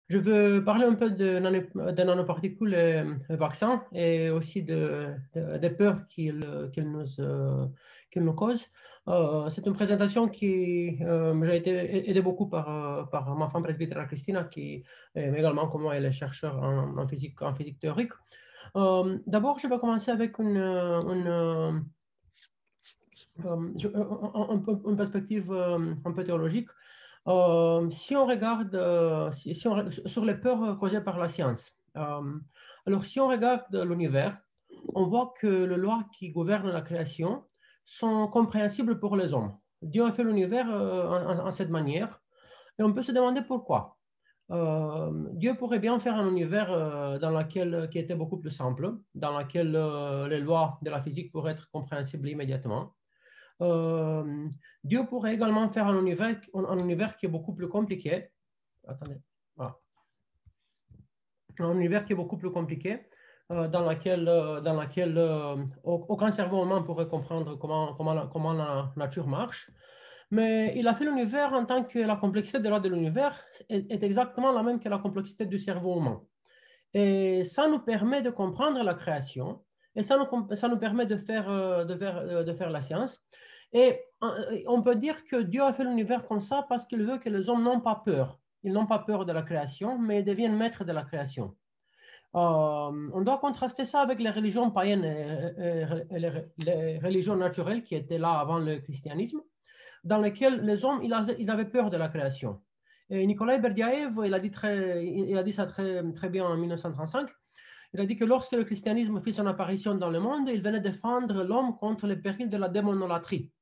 Je veux parler un peu de nanoparticules et vaccins et aussi des peurs qu'ils nous causent. C'est une présentation qui j'ai été aidé beaucoup par ma femme presbytère Christina, qui est également comme moi, elle est chercheur en physique théorique. D'abord, je vais commencer avec une perspective un peu théologique. Si on regarde sur les peurs causées par la science, alors si on regarde l'univers, on voit que les lois qui gouvernent la création sont compréhensibles pour les hommes. Dieu a fait l'univers en cette manière et on peut se demander pourquoi. Dieu pourrait bien faire un univers qui était beaucoup plus simple, dans lequel les lois de la physique pourraient être compréhensibles immédiatement. Euh, Dieu pourrait également faire un univers qui est beaucoup plus compliqué. Attendez. Voilà. Un univers qui est beaucoup plus compliqué, dans lequel aucun cerveau humain pourrait comprendre comment la nature marche. Mais il a fait l'univers en tant que la complexité de l'univers est exactement la même que la complexité du cerveau humain. Et ça nous permet de comprendre la création et ça nous permet de faire la science. Et on peut dire que Dieu a fait l'univers comme ça parce qu'il veut que les hommes n'ont pas peur. Ils n'ont pas peur de la création, mais ils deviennent maîtres de la création. On doit contraster ça avec les religions païennes et les religions naturelles qui étaient là avant le christianisme, dans lesquelles les hommes ils avaient peur de la création. Et Nikolai Berdyaev, il a dit ça très bien en 1935. Il a dit que lorsque le christianisme fit son apparition dans le monde, il venait défendre l'homme contre les périls de la démonolatrie.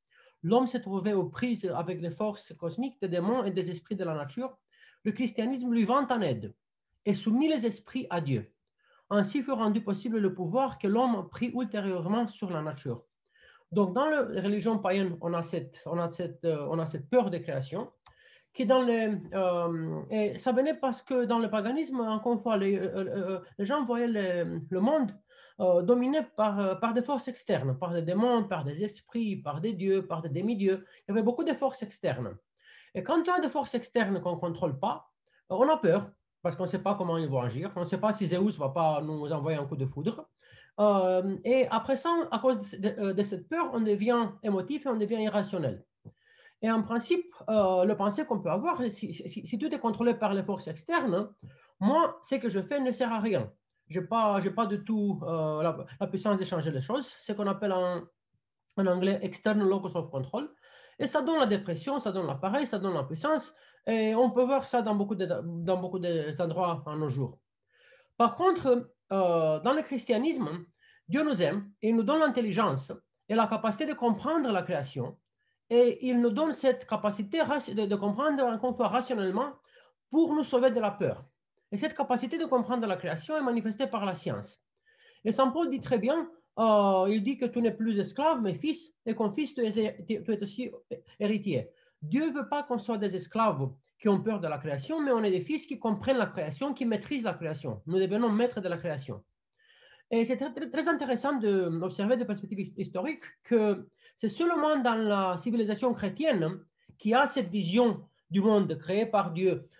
L'homme s'est trouvé aux prises avec les forces cosmiques des démons et des esprits de la nature. Le christianisme lui vint en aide et soumit les esprits à Dieu. Ainsi fut rendu possible le pouvoir que l'homme prit ultérieurement sur la nature. Donc, dans les religions païennes, on a cette peur de création qui et ça venait parce que dans le paganisme, encore une fois, les gens voyaient le monde dominé par des forces externes, par des démons, par des esprits, par des dieux, par des demi-dieux. Il y avait beaucoup de forces externes. Et quand on a des forces externes qu'on ne contrôle pas, on a peur parce qu'on ne sait pas comment ils vont agir. On ne sait pas si Zeus ne va pas nous envoyer un coup de foudre. Et après ça, à cause de cette peur, on devient émotif et on devient irrationnel. Et en principe, le pensée qu'on peut avoir, si tout est contrôlé par les forces externes, moi, ce que je fais ne sert à rien. Je n'ai pas du tout la puissance de changer les choses. C'est ce qu'on appelle en anglais external locus of control. Et ça donne la dépression, ça donne l'appareil, ça donne la puissance. Et on peut voir ça dans beaucoup d'endroits en nos jours. Par contre, dans le christianisme, Dieu nous aime et il nous donne l'intelligence et la capacité de comprendre la création. Et il nous donne cette capacité de comprendre encore une fois rationnellement pour nous sauver de la peur. Et cette capacité de comprendre la création est manifestée par la science. Et Saint Paul dit très bien, il dit que tu n'es plus esclave, mais fils, et qu'en fils, tu es aussi héritier. Dieu ne veut pas qu'on soit des esclaves qui ont peur de la création, mais on est des fils qui comprennent la création, qui maîtrisent la création. Nous devenons maîtres de la création. Et c'est très intéressant d'observer de perspective historique que c'est seulement dans la civilisation chrétienne qui a cette vision du monde créé par Dieu,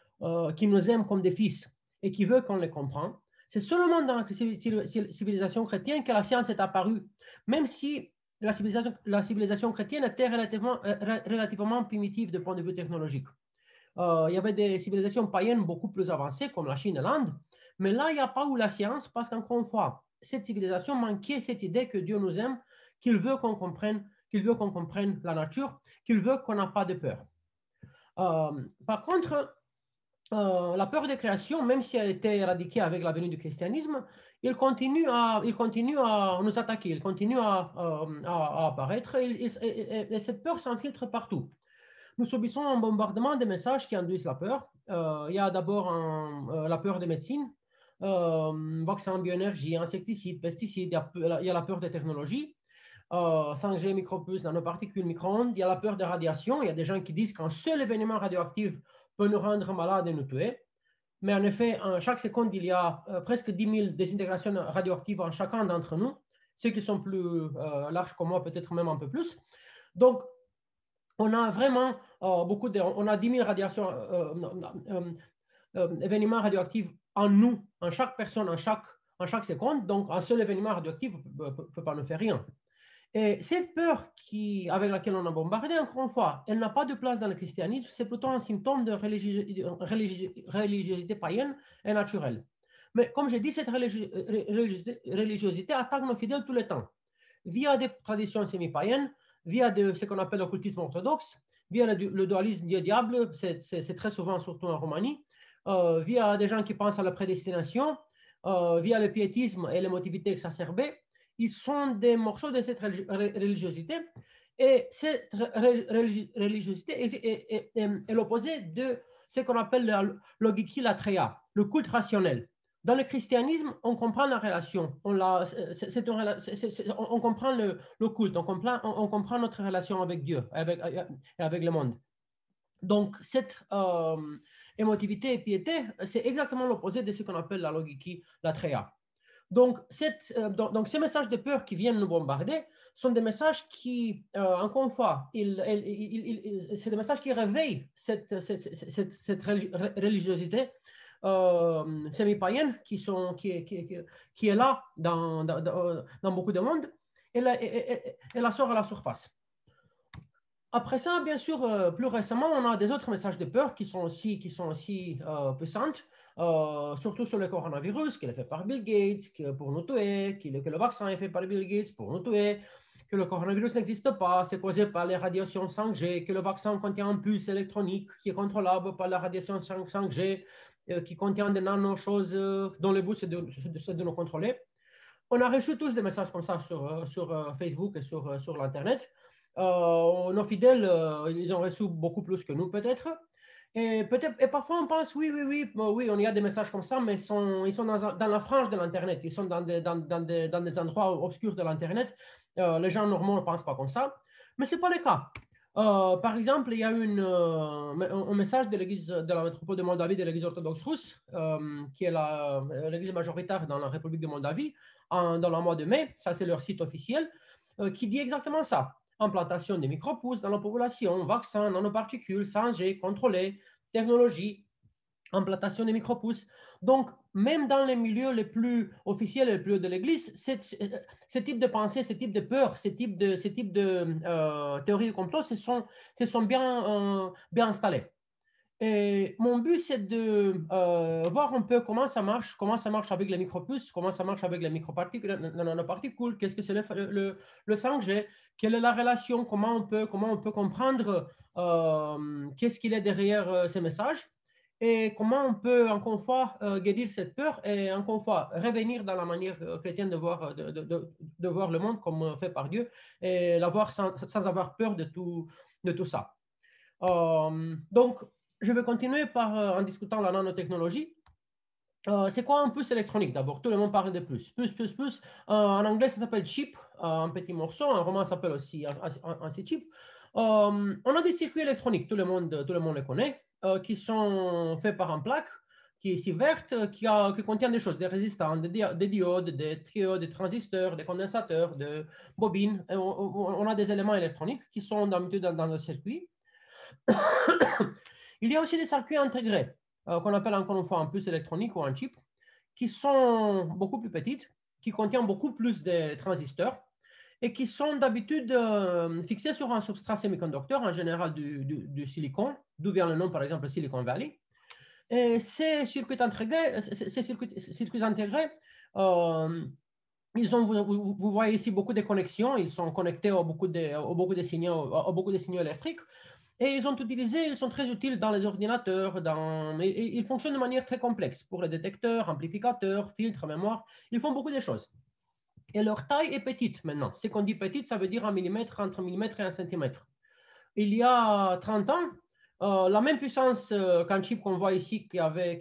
qui nous aime comme des fils et qui veut qu'on les comprenne. C'est seulement dans la civilisation chrétienne que la science est apparue, même si la civilisation chrétienne était relativement primitive du point de vue technologique. Il y avait des civilisations païennes beaucoup plus avancées, comme la Chine et l'Inde, mais là, il n'y a pas eu la science parce qu'encore une fois, cette civilisation manquait cette idée que Dieu nous aime, qu'il veut qu'on comprenne la nature, qu'il veut qu'on n'a pas de peur. Par contre, la peur de création, même si elle a été éradiquée avec la venue du christianisme, il continue à nous attaquer, il continue à apparaître et cette peur s'infiltre partout. Nous subissons un bombardement de messages qui induisent la peur. Il y a d'abord la peur des médecines, vaccins, bioénergie, insecticides, pesticides, il y a la peur des technologies, 5G, micropuces, nanoparticules, micro-ondes, il y a la peur des radiations. Il y a des gens qui disent qu'un seul événement radioactif peut nous rendre malades et nous tuer. Mais en effet, chaque seconde, il y a presque 10 000 désintégrations radioactives en chacun d'entre nous. Ceux qui sont plus larges que moi, peut-être même un peu plus. Donc, on a vraiment on a 10 000 radiations, événements radioactifs en nous, en chaque personne, en chaque seconde. Donc, un seul événement radioactif ne peut pas nous faire rien. Et cette peur avec laquelle on a bombardé, encore une fois, elle n'a pas de place dans le christianisme, c'est plutôt un symptôme de religiosité païenne et naturelle. Mais comme j'ai dit, cette religiosité attaque nos fidèles tout le temps, via des traditions semi-païennes, via ce qu'on appelle l'occultisme orthodoxe, via le dualisme Dieu-diable, c'est très souvent, surtout en Roumanie, via des gens qui pensent à la prédestination, via le piétisme et l'émotivité exacerbée. Ils sont des morceaux de cette religiosité. Et cette religiosité est l'opposé de ce qu'on appelle la logiki latreia, le culte rationnel. Dans le christianisme, on comprend la relation, on comprend le culte, on comprend notre relation avec Dieu, avec le monde. Donc, cette émotivité et piété, c'est exactement l'opposé de ce qu'on appelle la logiki latreia. Donc, ces messages de peur qui viennent nous bombarder sont des messages qui, encore une fois, c'est des messages qui réveillent cette religiosité semi-païenne qui est là dans beaucoup de monde et la sort à la surface. Après ça, bien sûr, plus récemment, on a des autres messages de peur qui sont aussi puissantes. Surtout sur le coronavirus, qu'il est fait par Bill Gates pour nous tuer, que le vaccin est fait par Bill Gates pour nous tuer, que le coronavirus n'existe pas, c'est causé par les radiations 5G, que le vaccin contient un pulse électronique qui est contrôlable par la radiation 5G, qui contient des nano-choses dont le but c'est de nous contrôler. On a reçu tous des messages comme ça sur Facebook et sur l'Internet. Nos fidèles, ils ont reçu beaucoup plus que nous peut-être. Et parfois on pense, oui, on y a des messages comme ça, mais ils sont dans la frange de l'Internet, ils sont dans des endroits obscurs de l'Internet. Les gens normaux ne pensent pas comme ça, mais ce n'est pas le cas. Par exemple, il y a un message de l'église de la métropole de Moldavie, de l'église orthodoxe russe, qui est l'église majoritaire dans la République de Moldavie, dans le mois de mai, ça c'est leur site officiel, qui dit exactement ça. Implantation des micropousses dans la population, vaccins, nanoparticules, 5G, contrôlés, technologie, implantation des micropousses. Donc, même dans les milieux les plus officiels et les plus hauts de l'Église, ce type de pensée, ce type de peur, ce type de théorie du complot se sont bien installés. Et mon but, c'est de voir un peu comment ça marche avec les micropuces, comment ça marche avec les microparticules, les nanoparticules, qu'est-ce que c'est le 5G, quelle est la relation, comment on peut comprendre qu'est-ce qu'il est derrière ces messages et comment on peut, encore une fois, guérir cette peur et, encore une fois, revenir dans la manière chrétienne de voir le monde comme fait par Dieu et la voir sans avoir peur de tout ça. Donc, je vais continuer en discutant la nanotechnologie. C'est quoi un puce électronique d'abord? Tout le monde parle de puce. Puce. En anglais, ça s'appelle chip, un petit morceau. En roman, ça s'appelle aussi un chip. On a des circuits électroniques, tout le monde les connaît, qui sont faits par une plaque qui est ici verte, qui contient des choses, des résistants, des diodes, des triodes, des transistors, des condensateurs, des bobines. On a des éléments électroniques qui sont d'habitude dans un circuit. Il y a aussi des circuits intégrés, qu'on appelle encore une fois un puce électronique ou un chip, qui sont beaucoup plus petites, qui contiennent beaucoup plus de transistors et qui sont d'habitude fixés sur un substrat semi-conducteur, en général du silicone, d'où vient le nom par exemple Silicon Valley. Et ces circuits intégrés, vous voyez ici beaucoup de connexions, ils sont connectés à beaucoup de signaux électriques. Et ils sont très utiles dans les ordinateurs, ils fonctionnent de manière très complexe pour les détecteurs, amplificateurs, filtres, mémoire. Ils font beaucoup de choses. Et leur taille est petite maintenant. Ce qu'on dit petite, ça veut dire 1 mm, entre 1 mm et 1 cm. Il y a 30 ans, la même puissance qu'un chip qu'on voit ici qui fait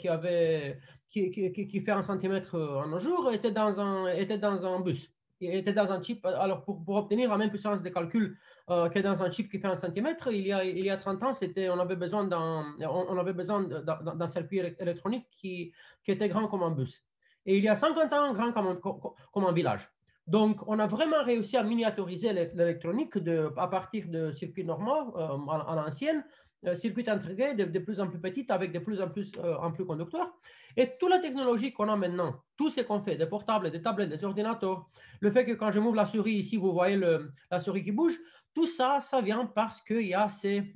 1 cm en nos jours était dans un bus. Il était dans un chip. Alors, pour obtenir la même puissance de calcul que dans un chip qui fait 1 cm, il y a 30 ans, on avait besoin d'un circuit électronique qui était grand comme un bus. Et il y a 50 ans, grand comme un village. Donc, on a vraiment réussi à miniaturiser l'électronique à partir de circuits normaux à l'ancienne circuits intégrés de plus en plus petits avec de plus en plus conducteurs. Et toute la technologie qu'on a maintenant, tout ce qu'on fait, des portables, des tablettes, des ordinateurs, le fait que quand je m'ouvre la souris ici, vous voyez la souris qui bouge, tout ça, ça vient parce qu'il y a ces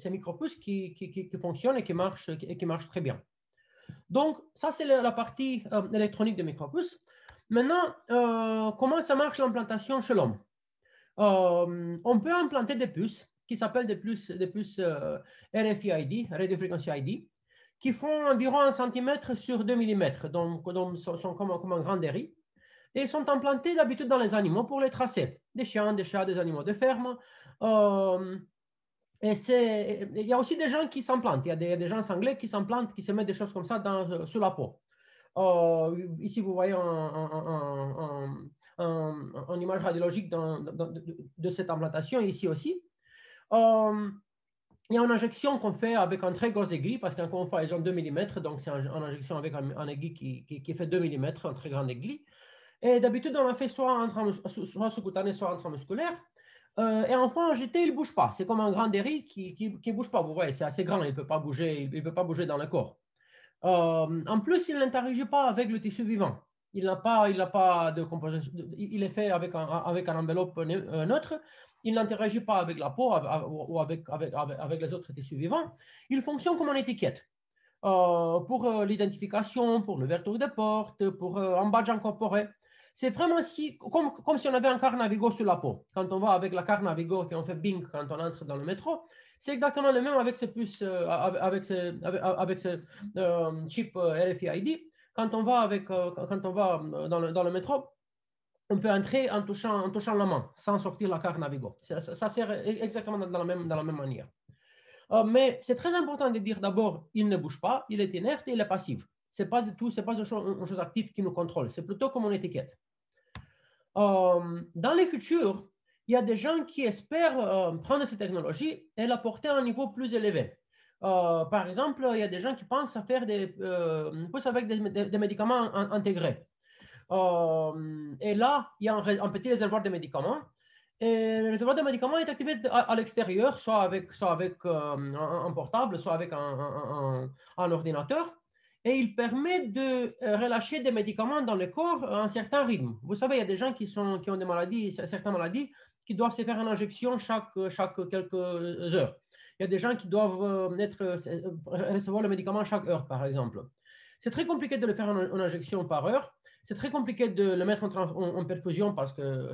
micro-puces qui fonctionnent et qui marchent très bien. Donc, ça, c'est la partie électronique des micro-puces. Maintenant, comment ça marche l'implantation chez l'homme? On peut implanter des puces qui s'appellent des puces RFID, Radio Frequency ID, qui font environ 1 cm sur 2 mm, donc sont comme un grand dérive, et sont implantées d'habitude dans les animaux pour les tracer, des chiens, des chats, des animaux de ferme. Et il y a aussi des gens qui s'implantent, il y a des gens anglais qui s'implantent, qui se mettent des choses comme ça sous la peau. Ici, vous voyez une image radiologique de cette implantation, ici aussi. Il y a une injection qu'on fait avec un très gros aiguille, parce qu'encore une fois, ils ont 2 mm, donc c'est une injection avec un aiguille qui fait 2 mm, un très grand aiguille. Et d'habitude, on l'a fait soit sous-cutané, soit intramusculaire. Et enfin, injecté, il ne bouge pas. C'est comme un grand dérive qui ne bouge pas. Vous voyez, c'est assez grand, il ne peut pas bouger, dans le corps. En plus, il n'interagit pas avec le tissu vivant. Il n'a pas de composition. Il est fait avec un enveloppe neutre. Il n'interagit pas avec la peau ou avec les autres tissus vivants. Il fonctionne comme une étiquette pour l'identification, pour l'ouverture des portes, pour un badge incorporé. C'est vraiment comme si on avait un carte Navigo sur la peau. Quand on va avec la carte Navigo et on fait bing quand on entre dans le métro, c'est exactement le même avec ces puces, avec ce chip RFID. Quand on va dans le métro, on peut entrer en touchant la main sans sortir la carte Navigo. Ça sert exactement dans la même manière. Mais c'est très important de dire d'abord, il ne bouge pas, il est inerte et il est passif. Ce n'est pas une chose active qui nous contrôle, c'est plutôt comme une étiquette. Dans le futur, il y a des gens qui espèrent prendre cette technologie et la porter à un niveau plus élevé. Par exemple, il y a des gens qui pensent à faire des médicaments intégrés. Et là, il y a un petit réservoir de médicaments. Et le réservoir de médicaments est activé à l'extérieur, soit avec un portable, soit avec un ordinateur. Et il permet de relâcher des médicaments dans le corps à un certain rythme. Vous savez, il y a des gens qui ont des maladies, certaines maladies, qui doivent se faire une injection chaque quelques heures. Il y a des gens qui doivent recevoir le médicament chaque heure, par exemple. C'est très compliqué de le faire en injection par heure. C'est très compliqué de le mettre en perfusion parce que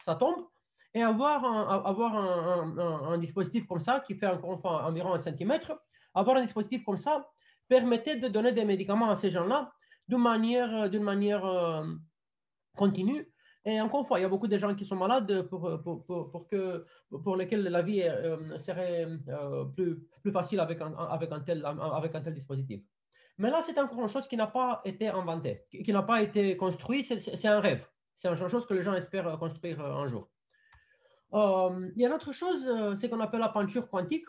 ça tombe. Et avoir un dispositif comme ça qui fait encore une fois environ 1 cm, avoir un dispositif comme ça permettait de donner des médicaments à ces gens-là d'une manière continue. Et encore une fois, il y a beaucoup de gens qui sont malades pour lesquels la vie serait plus facile avec un tel dispositif. Mais là, c'est encore une chose qui n'a pas été inventée, qui n'a pas été construite. C'est un rêve. C'est une chose que les gens espèrent construire un jour. Il y a une autre chose, c'est qu'on appelle la peinture quantique,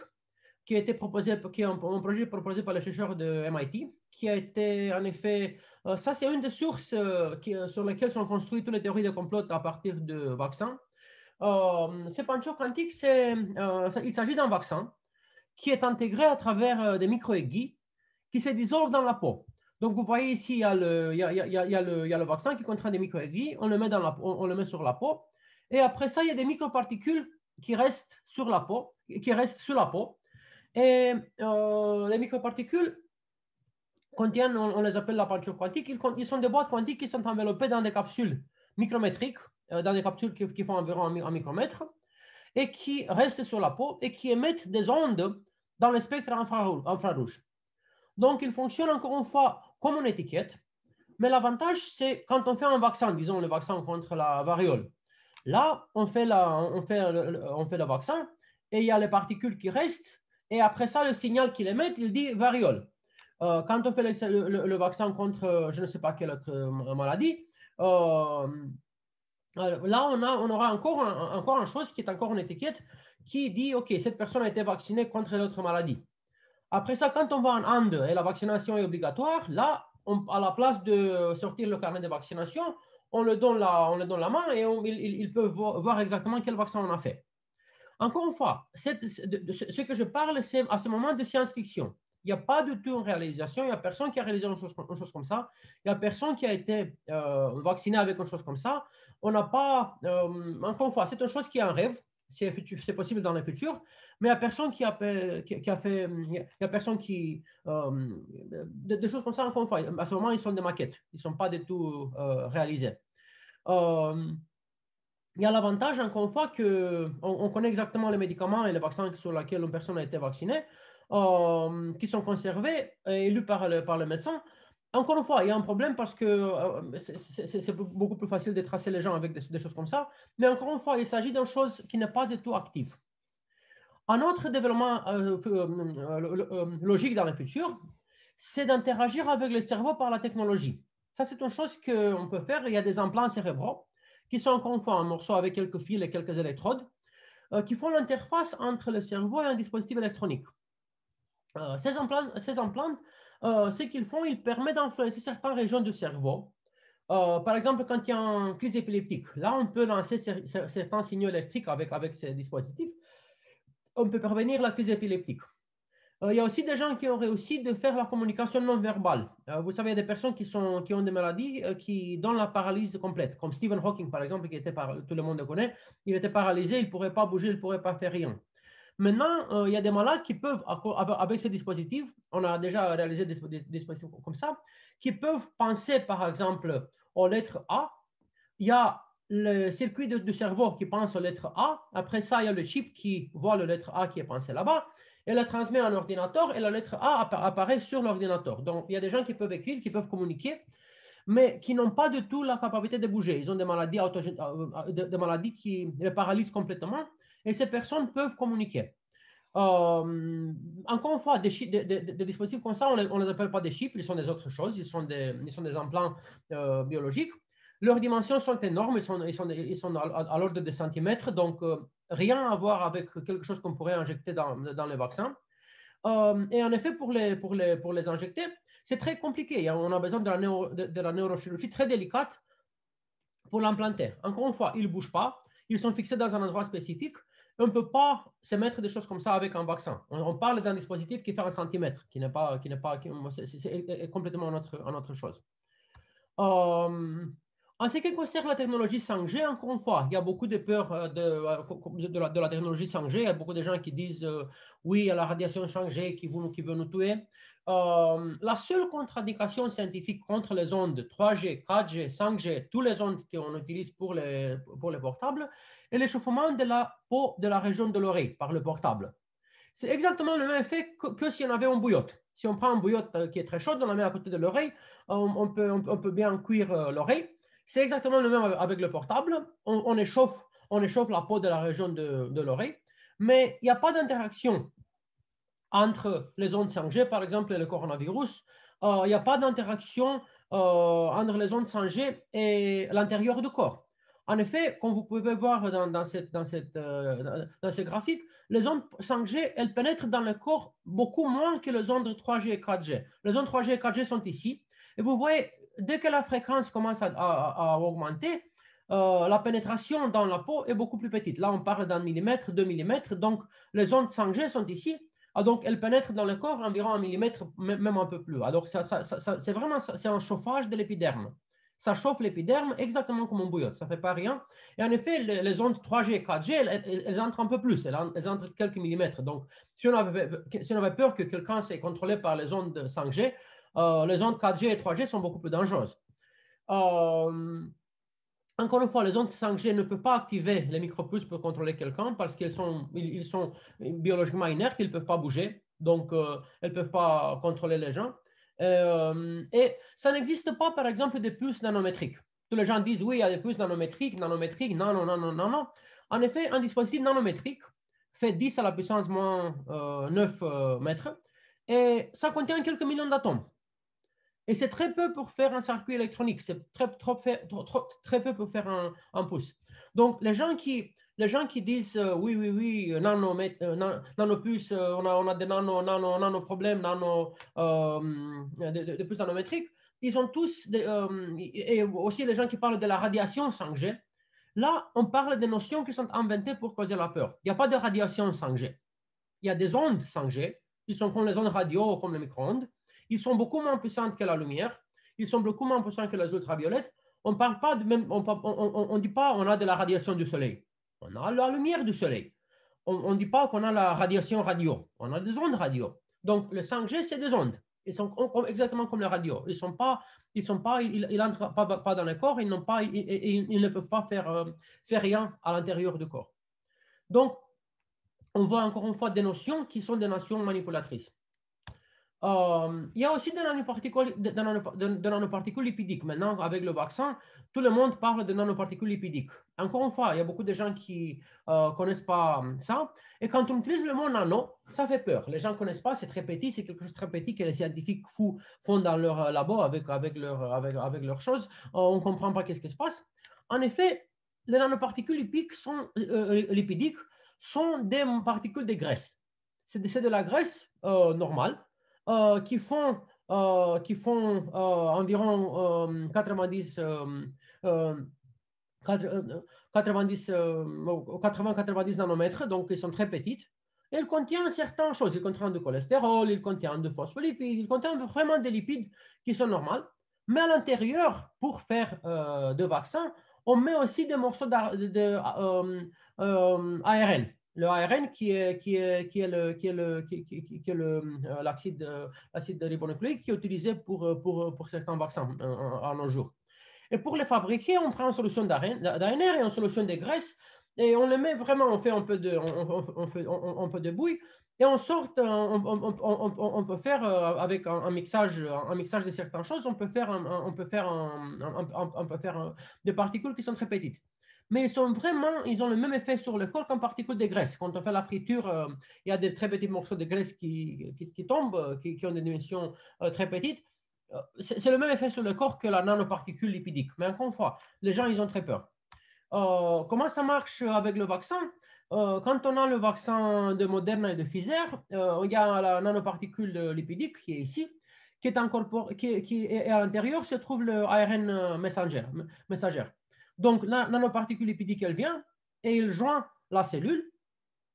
qui a été proposé, qui est un projet proposé par les chercheurs de MIT, qui a été en effet, ça c'est une des sources sur lesquelles sont construites toutes les théories de complot à partir de vaccins. Ces peintures quantiques, il s'agit d'un vaccin qui est intégré à travers des micro-aiguilles qui se dissolvent dans la peau. Donc vous voyez ici, il y a le vaccin qui contient des micro-aiguilles, on le met sur la peau, et après ça, il y a des microparticules qui restent sur la peau, sous la peau. Et les microparticules contiennent, on les appelle la peinture quantique, ils sont des boîtes quantiques qui sont enveloppées dans des capsules micrométriques, dans des capsules qui font environ 1 micromètre, et qui restent sur la peau et qui émettent des ondes dans le spectre infrarouge. Donc, il fonctionne encore une fois comme une étiquette, mais l'avantage, c'est quand on fait un vaccin, disons le vaccin contre la variole. Là, on fait le vaccin et il y a les particules qui restent. Et après ça, le signal qu'il émet, il dit variole. Quand on fait le vaccin contre je ne sais pas quelle autre maladie, là, on aura encore une chose qui est encore une étiquette qui dit, OK, cette personne a été vaccinée contre l'autre maladie. Après ça, quand on va en Inde et la vaccination est obligatoire, là, à la place de sortir le carnet de vaccination, on le donne la main et ils peuvent voir exactement quel vaccin on a fait. Encore une fois, ce que je parle, c'est à ce moment de science-fiction. Il n'y a pas du tout une réalisation, il n'y a personne qui a réalisé une chose comme ça, il n'y a personne qui a été vacciné avec une chose comme ça. On n'a pas, encore une fois, c'est une chose qui est un rêve, c'est possible dans le futur, mais il n'y a personne qui a fait, il y a personne qui, des choses comme ça, encore une fois, à ce moment, ils sont des maquettes, ils ne sont pas du tout réalisés. Il y a l'avantage, encore une fois, qu'on connaît exactement les médicaments et les vaccins sur lesquels une personne a été vaccinée, qui sont conservés et lus par le médecin. Encore une fois, il y a un problème parce que c'est beaucoup plus facile de tracer les gens avec des choses comme ça. Mais encore une fois, il s'agit d'une chose qui n'est pas du tout active. Un autre développement logique dans le futur, c'est d'interagir avec le cerveau par la technologie. Ça, c'est une chose qu'on peut faire. Il y a des implants cérébraux qui sont encore une fois un morceau avec quelques fils et quelques électrodes qui font l'interface entre le cerveau et un dispositif électronique. Ces implants, ce qu'ils font, ils permettent d'influencer certaines régions du cerveau. Par exemple, quand il y a une crise épileptique, là, on peut lancer certains signaux électriques avec ces dispositifs. On peut prévenir la crise épileptique. Il y a aussi des gens qui ont réussi de faire la communication non verbale. Vous savez, il y a des personnes qui ont des maladies qui donnent la paralysie complète, comme Stephen Hawking, par exemple, tout le monde le connaît. Il était paralysé, il ne pourrait pas bouger, il ne pourrait pas faire rien. Maintenant, il y a des malades qui peuvent, avec ces dispositifs, on a déjà réalisé des dispositifs comme ça, qui peuvent penser, par exemple, aux lettres A. Il y a le circuit du cerveau qui pense aux lettres A. Après ça, il y a le chip qui voit la lettre A qui est pensée là-bas. Elle la transmet à un ordinateur et la lettre A apparaît sur l'ordinateur. Donc, il y a des gens qui peuvent écrire, qui peuvent communiquer, mais qui n'ont pas du tout la capacité de bouger. Ils ont des maladies qui les paralysent complètement et ces personnes peuvent communiquer. Encore une fois, des dispositifs comme ça, on ne les appelle pas des chips, ils sont des autres choses, ils sont des implants biologiques. Leurs dimensions sont énormes, ils sont à l'ordre de centimètres, donc rien à voir avec quelque chose qu'on pourrait injecter dans les vaccins. Et en effet, pour les injecter, c'est très compliqué. On a besoin de la neurochirurgie très délicate pour l'implanter. Encore une fois, ils ne bougent pas, ils sont fixés dans un endroit spécifique. On ne peut pas se mettre des choses comme ça avec un vaccin. On parle d'un dispositif qui fait 1 centimètre, c'est complètement une autre chose. En ce qui concerne la technologie 5G, encore une fois, il y a beaucoup de peur de la technologie 5G. Il y a beaucoup de gens qui disent oui, il y a la radiation 5G qui veut nous tuer. La seule contre-indication scientifique contre les ondes 3G, 4G, 5G, toutes les ondes qu'on utilise pour les portables, est l'échauffement de la peau de la région de l'oreille par le portable. C'est exactement le même effet que si on avait une bouillotte. Si on prend une bouillotte qui est très chaude, on la met à côté de l'oreille, on peut bien cuire l'oreille. C'est exactement le même avec le portable. On échauffe la peau de la région de l'oreille, mais il n'y a pas d'interaction entre les ondes 5G, par exemple, et le coronavirus. Il n'y a pas d'interaction entre les ondes 5G et l'intérieur du corps. En effet, comme vous pouvez voir dans ce graphique, les ondes 5G, elles pénètrent dans le corps beaucoup moins que les ondes 3G et 4G. Les ondes 3G et 4G sont ici. Et vous voyez, dès que la fréquence commence à augmenter, la pénétration dans la peau est beaucoup plus petite. Là, on parle d'un millimètre, 2 millimètres. Donc, les ondes 5G sont ici. Donc, elles pénètrent dans le corps environ 1 millimètre, même un peu plus. Alors, c'est vraiment un chauffage de l'épiderme. Ça chauffe l'épiderme exactement comme une bouillotte. Ça ne fait pas rien. Et en effet, les ondes 3G et 4G, elles entrent un peu plus. Elles entrent quelques millimètres. Donc, si on avait peur que quelqu'un soit contrôlé par les ondes 5G, les ondes 4G et 3G sont beaucoup plus dangereuses. Encore une fois, les ondes 5G ne peuvent pas activer les micropuces pour contrôler quelqu'un parce qu'ils sont biologiquement inertes, ils ne peuvent pas bouger. Donc, elles ne peuvent pas contrôler les gens. Et ça n'existe pas, par exemple, des puces nanométriques. Tous les gens disent, oui, il y a des puces nanométriques. Non. En effet, un dispositif nanométrique fait 10 à la puissance moins 9 mètres et ça contient quelques millions d'atomes. Et c'est très peu pour faire un circuit électronique, c'est très peu pour faire un pouce. Donc, les gens qui disent oui, nanopuces, on a des nano problèmes, des puces nanométriques, ils ont tous, et aussi les gens qui parlent de la radiation 5G, Là, on parle des notions qui sont inventées pour causer la peur. Il n'y a pas de radiation 5G. Il y a des ondes 5G. Ils sont comme les ondes radio ou comme les micro-ondes. Ils sont beaucoup moins puissantes que la lumière. Ils sont beaucoup moins puissants que les ultraviolettes. On parle pas de même, on dit pas on a de la radiation du soleil. On a la lumière du soleil. On ne dit pas qu'on a la radiation radio. On a des ondes radio. Donc, le 5G, c'est des ondes. Ils sont exactement comme les radios. Ils n'entrent pas dans le corps, ils ne peuvent pas faire rien à l'intérieur du corps. Donc, on voit encore une fois des notions qui sont des notions manipulatrices. Il y a aussi des nanoparticules lipidiques. Maintenant, avec le vaccin, tout le monde parle de nanoparticules lipidiques. Encore une fois, il y a beaucoup de gens qui ne connaissent pas ça. Et quand on utilise le mot nano, ça fait peur. Les gens ne connaissent pas, c'est très petit, c'est quelque chose de très petit que les scientifiques font dans leur labo avec leurs choses. On ne comprend pas qu'est-ce qui se passe. En effet, les nanoparticules lipidiques sont des particules de graisse. C'est de la graisse normale. Qui font environ 90 nanomètres, donc ils sont très petites. Et ils contiennent certaines choses. Ils contiennent du cholestérol, ils contiennent du phospholipides, ils contiennent vraiment des lipides qui sont normaux. Mais à l'intérieur, pour faire de vaccins, on met aussi des morceaux d'ARN. Le ARN qui est l'acide ribonucléique qui est utilisé pour certains vaccins à nos jours. Et pour les fabriquer, on prend une solution d'ARN et une solution de graisse et on les met vraiment, on fait un peu de bouille et on peut faire avec un mixage de certaines choses, on peut faire des particules qui sont très petites. Mais ils ont le même effet sur le corps qu'en particules de graisse. Quand on fait la friture, il y a des très petits morceaux de graisse qui tombent, qui ont des dimensions très petites. C'est le même effet sur le corps que la nanoparticule lipidique. Mais encore une fois, les gens, ils ont très peur. Comment ça marche avec le vaccin? Quand on a le vaccin de Moderna et de Pfizer, il y a la nanoparticule lipidique qui est ici, qui est à l'intérieur se trouve le ARN messagère. Donc, la nanoparticule lipidique, elle vient et il joint la cellule.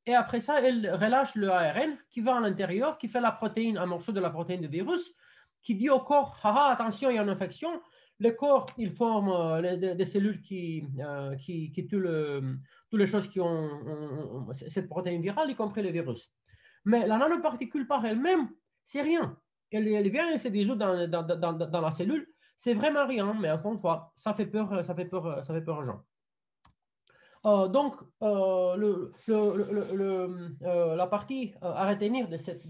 Et après ça, elle relâche le ARN qui va à l'intérieur, qui fait la protéine, un morceau de la protéine du virus, qui dit au corps, haha, attention, il y a une infection. Le corps, il forme des cellules qui tuent toutes les choses qui ont cette protéine virale, y compris le virus. Mais la nanoparticule par elle-même, c'est rien. Elle vient et se dissout dans la cellule. C'est vraiment rien, mais encore une fois, ça fait peur aux gens. Donc, la partie à retenir de cette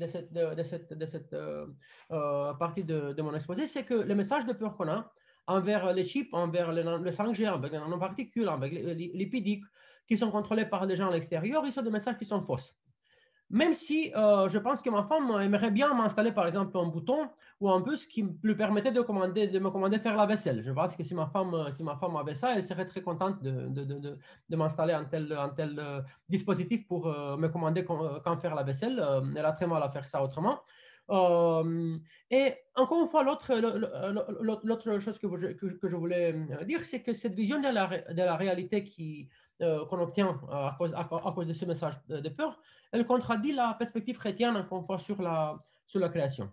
partie de mon exposé, c'est que les messages de peur qu'on a envers les chips, envers le 5G, envers les nanoparticules, envers les lipidiques, qui sont contrôlés par des gens à l'extérieur, ils sont des messages qui sont fausses. Même si je pense que ma femme aimerait bien m'installer par exemple un bouton ou un bus qui lui permettait de me commander faire la vaisselle. Je pense que si ma femme avait ça, elle serait très contente de m'installer un tel dispositif pour me commander quand faire la vaisselle. Elle a très mal à faire ça autrement. Et encore une fois, l'autre chose que je voulais dire, c'est que cette vision de la réalité qu'on obtient à cause de ce message de peur, elle contradit la perspective chrétienne encore une fois sur la création.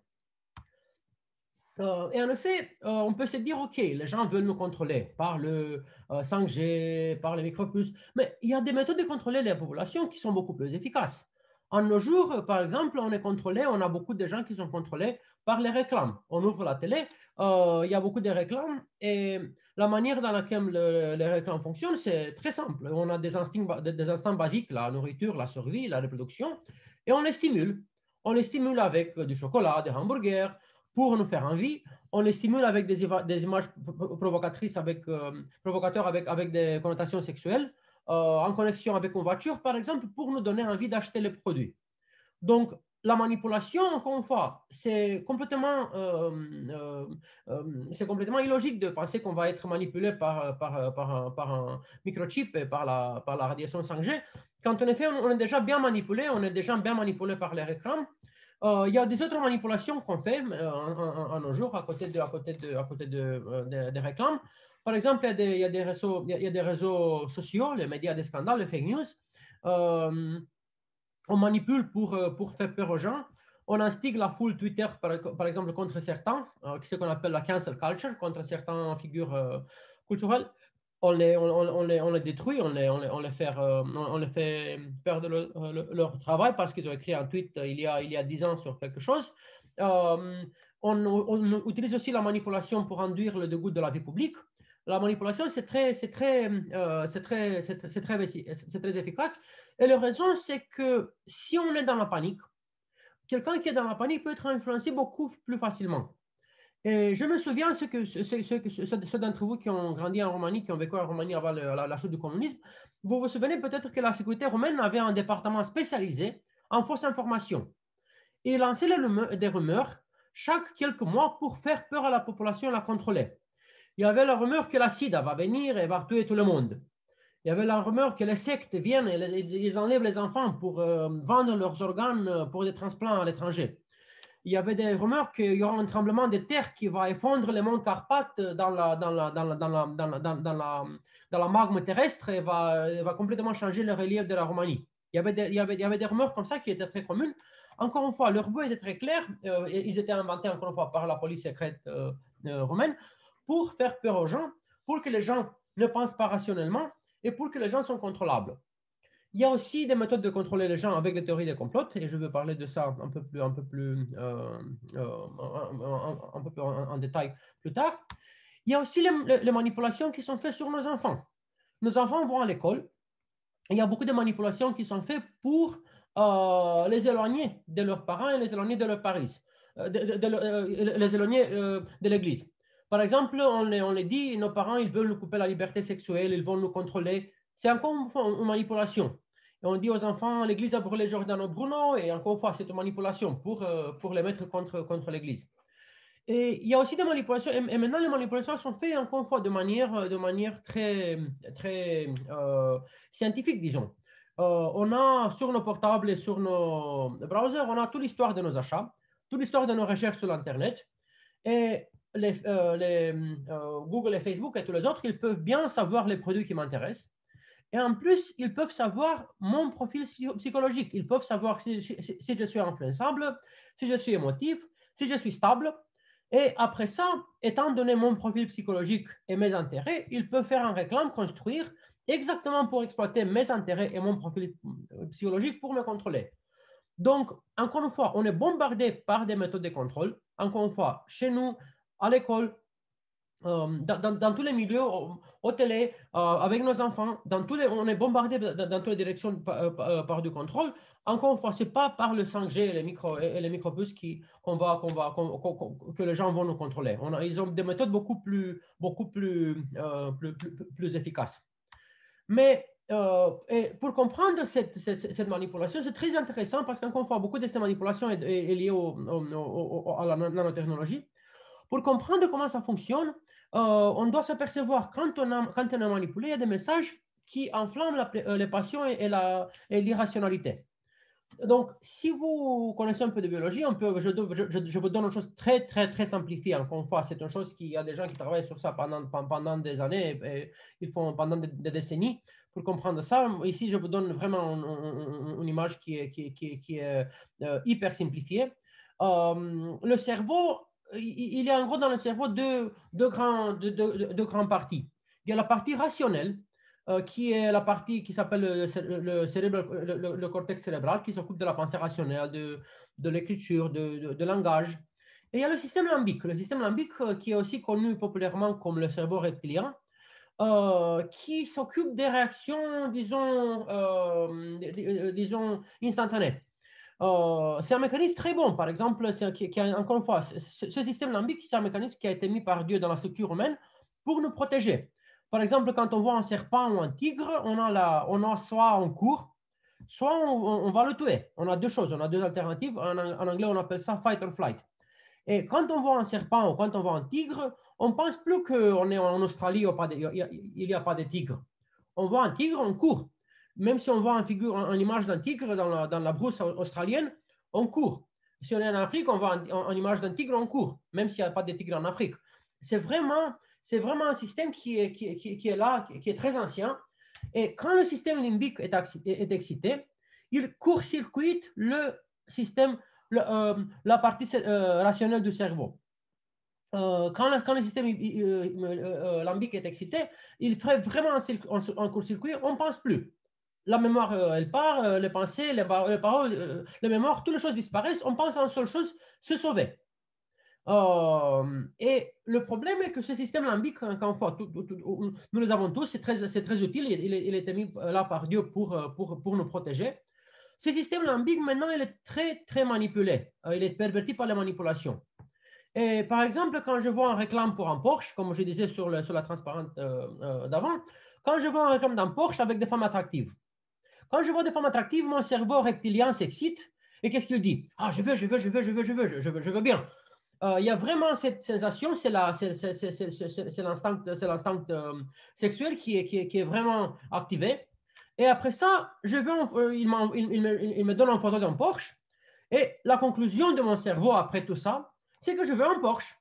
Et en effet, on peut se dire, OK, les gens veulent nous contrôler par le 5G, par les micropuces, mais il y a des méthodes de contrôler les populations qui sont beaucoup plus efficaces. En nos jours, par exemple, on a beaucoup de gens qui sont contrôlés par les réclames. On ouvre la télé, il y a beaucoup de réclames et la manière dans laquelle les réclames fonctionnent, c'est très simple. On a des instincts basiques, la nourriture, la survie, la reproduction, et on les stimule. On les stimule avec du chocolat, des hamburgers, pour nous faire envie. On les stimule avec des images provocatrices, provocateurs avec des connotations sexuelles, en connexion avec une voiture, par exemple, pour nous donner envie d'acheter les produits. Donc, la manipulation, encore une fois, c'est complètement illogique de penser qu'on va être manipulé par un microchip et par la radiation 5G. Quand en effet, on est déjà bien manipulé, par les réclames. Il y a des autres manipulations qu'on fait en nos jours à côté des réclames. Par exemple, il y a des réseaux sociaux, les médias des scandales, les fake news. On manipule pour faire peur aux gens. On instigue la foule Twitter, par exemple, contre certains, ce qu'on appelle la cancel culture, contre certaines figures culturelles. On les détruit, on les fait perdre leur travail parce qu'ils ont écrit un tweet il y a 10 ans sur quelque chose. On utilise aussi la manipulation pour induire le dégoût de la vie publique. La manipulation, c'est très efficace. Et la raison, c'est que si on est dans la panique, quelqu'un qui est dans la panique peut être influencé beaucoup plus facilement. Et je me souviens, ceux d'entre vous qui ont grandi en Roumanie, qui ont vécu en Roumanie avant la chute du communisme, vous vous souvenez peut-être que la sécurité roumaine avait un département spécialisé en fausses informations. Et il lançait des rumeurs chaque quelques mois pour faire peur à la population et la contrôler. Il y avait la rumeur que la sida va venir et va tuer tout le monde. Il y avait la rumeur que les sectes viennent et ils enlèvent les enfants pour vendre leurs organes pour des transplants à l'étranger. Il y avait des rumeurs qu'il y aura un tremblement de terre qui va effondrer les monts Carpates dans la magme terrestre et va complètement changer le relief de la Roumanie. Il y avait des rumeurs comme ça qui étaient très communes. Encore une fois, leur but était très clair. Ils étaient inventés encore une fois par la police secrète roumaine pour faire peur aux gens, pour que les gens ne pensent pas rationnellement et pour que les gens soient contrôlables. Il y a aussi des méthodes de contrôler les gens avec des théories des complots, et je vais parler de ça un peu plus en détail plus tard. Il y a aussi les manipulations qui sont faites sur nos enfants. Nos enfants vont à l'école, et il y a beaucoup de manipulations qui sont faites pour les éloigner de leurs parents et les éloigner de leur Paris, les éloigner de l'église. Par exemple, on les dit, nos parents, ils veulent nous couper la liberté sexuelle, ils vont nous contrôler. C'est encore une manipulation. Et on dit aux enfants, l'église a brûlé Giordano Bruno, et encore une fois, c'est une manipulation pour les mettre contre l'église. Et il y a aussi des manipulations, et maintenant les manipulations sont faites encore une fois de manière très scientifique, disons. On a sur nos portables et sur nos browsers, on a toute l'histoire de nos achats, toute l'histoire de nos recherches sur l'Internet. Et Google et Facebook et tous les autres, ils peuvent bien savoir les produits qui m'intéressent. Et en plus, ils peuvent savoir mon profil psychologique. Ils peuvent savoir si je suis influençable, si je suis émotif, si je suis stable. Et après ça, étant donné mon profil psychologique et mes intérêts, ils peuvent faire un réclame, construire exactement pour exploiter mes intérêts et mon profil psychologique pour me contrôler. Donc, encore une fois, on est bombardé par des méthodes de contrôle. Encore une fois, chez nous, à l'école, dans tous les milieux, au télé, avec nos enfants, on est bombardé dans toutes les directions par du contrôle. Encore une fois, ce n'est pas par le 5G et les micropuces que les gens vont nous contrôler. Ils ont des méthodes beaucoup plus efficaces. Mais pour comprendre cette manipulation, c'est très intéressant parce qu'encore une fois, beaucoup de ces manipulations est liée à la nanotechnologie. Pour comprendre comment ça fonctionne, on doit s'apercevoir quand on est manipulé, il y a des messages qui enflamment les passions et l'irrationalité. Donc, si vous connaissez un peu de biologie, je vous donne une chose très simplifiée. Encore une fois, c'est une chose qu'il y a des gens qui travaillent sur ça pendant des années, et ils font pendant des décennies pour comprendre ça. Ici, je vous donne vraiment une image qui est hyper simplifiée. Le cerveau, il y a en gros dans le cerveau deux grandes parties. Il y a la partie rationnelle, qui est la partie qui s'appelle le cortex cérébral, qui s'occupe de la pensée rationnelle, de l'écriture, de langage. Et il y a le système limbique. Le système limbique, qui est aussi connu populairement comme le cerveau reptilien, qui s'occupe des réactions, disons instantanées. C'est un mécanisme très bon. Par exemple, encore une fois, ce système limbique, c'est un mécanisme qui a été mis par Dieu dans la structure humaine pour nous protéger. Par exemple, quand on voit un serpent ou un tigre, on a soit on court, soit on va le tuer. On a deux choses, on a deux alternatives. En anglais, on appelle ça fight or flight. Et quand on voit un serpent ou quand on voit un tigre, on ne pense plus qu'on est en Australie, il n'y a pas de tigre. On voit un tigre, on court. Même si on voit une image d'un tigre dans la brousse australienne, on court. Si on est en Afrique, on voit en image d'un tigre en cours, même s'il n'y a pas de tigre en Afrique. C'est vraiment un système qui est là, qui est très ancien. Et quand le système limbique est excité, il court-circuite le système, la partie rationnelle du cerveau. Quand le système limbique est excité, il fait vraiment un court-circuit, on ne pense plus. La mémoire, elle part, les pensées, les paroles, les mémoires, toutes les choses disparaissent. On pense à une seule chose, se sauver. Et le problème est que ce système limbique, encore une fois, nous les avons tous, c'est très utile, il est mis là par Dieu pour nous protéger. Ce système limbique, maintenant, il est très, très manipulé. Il est perverti par la manipulation. Et par exemple, quand je vois un réclame pour un Porsche, comme je disais sur la transparente d'avant, quand je vois un réclame d'un Porsche avec des femmes attractives, quand je vois des femmes attractives, mon cerveau reptilien s'excite. Et qu'est-ce qu'il dit? Ah, je veux bien. Il y a vraiment cette sensation, c'est l'instinct sexuel qui est vraiment activé. Et après ça, il me donne une photo d'un Porsche. Et la conclusion de mon cerveau après tout ça, c'est que je veux un Porsche.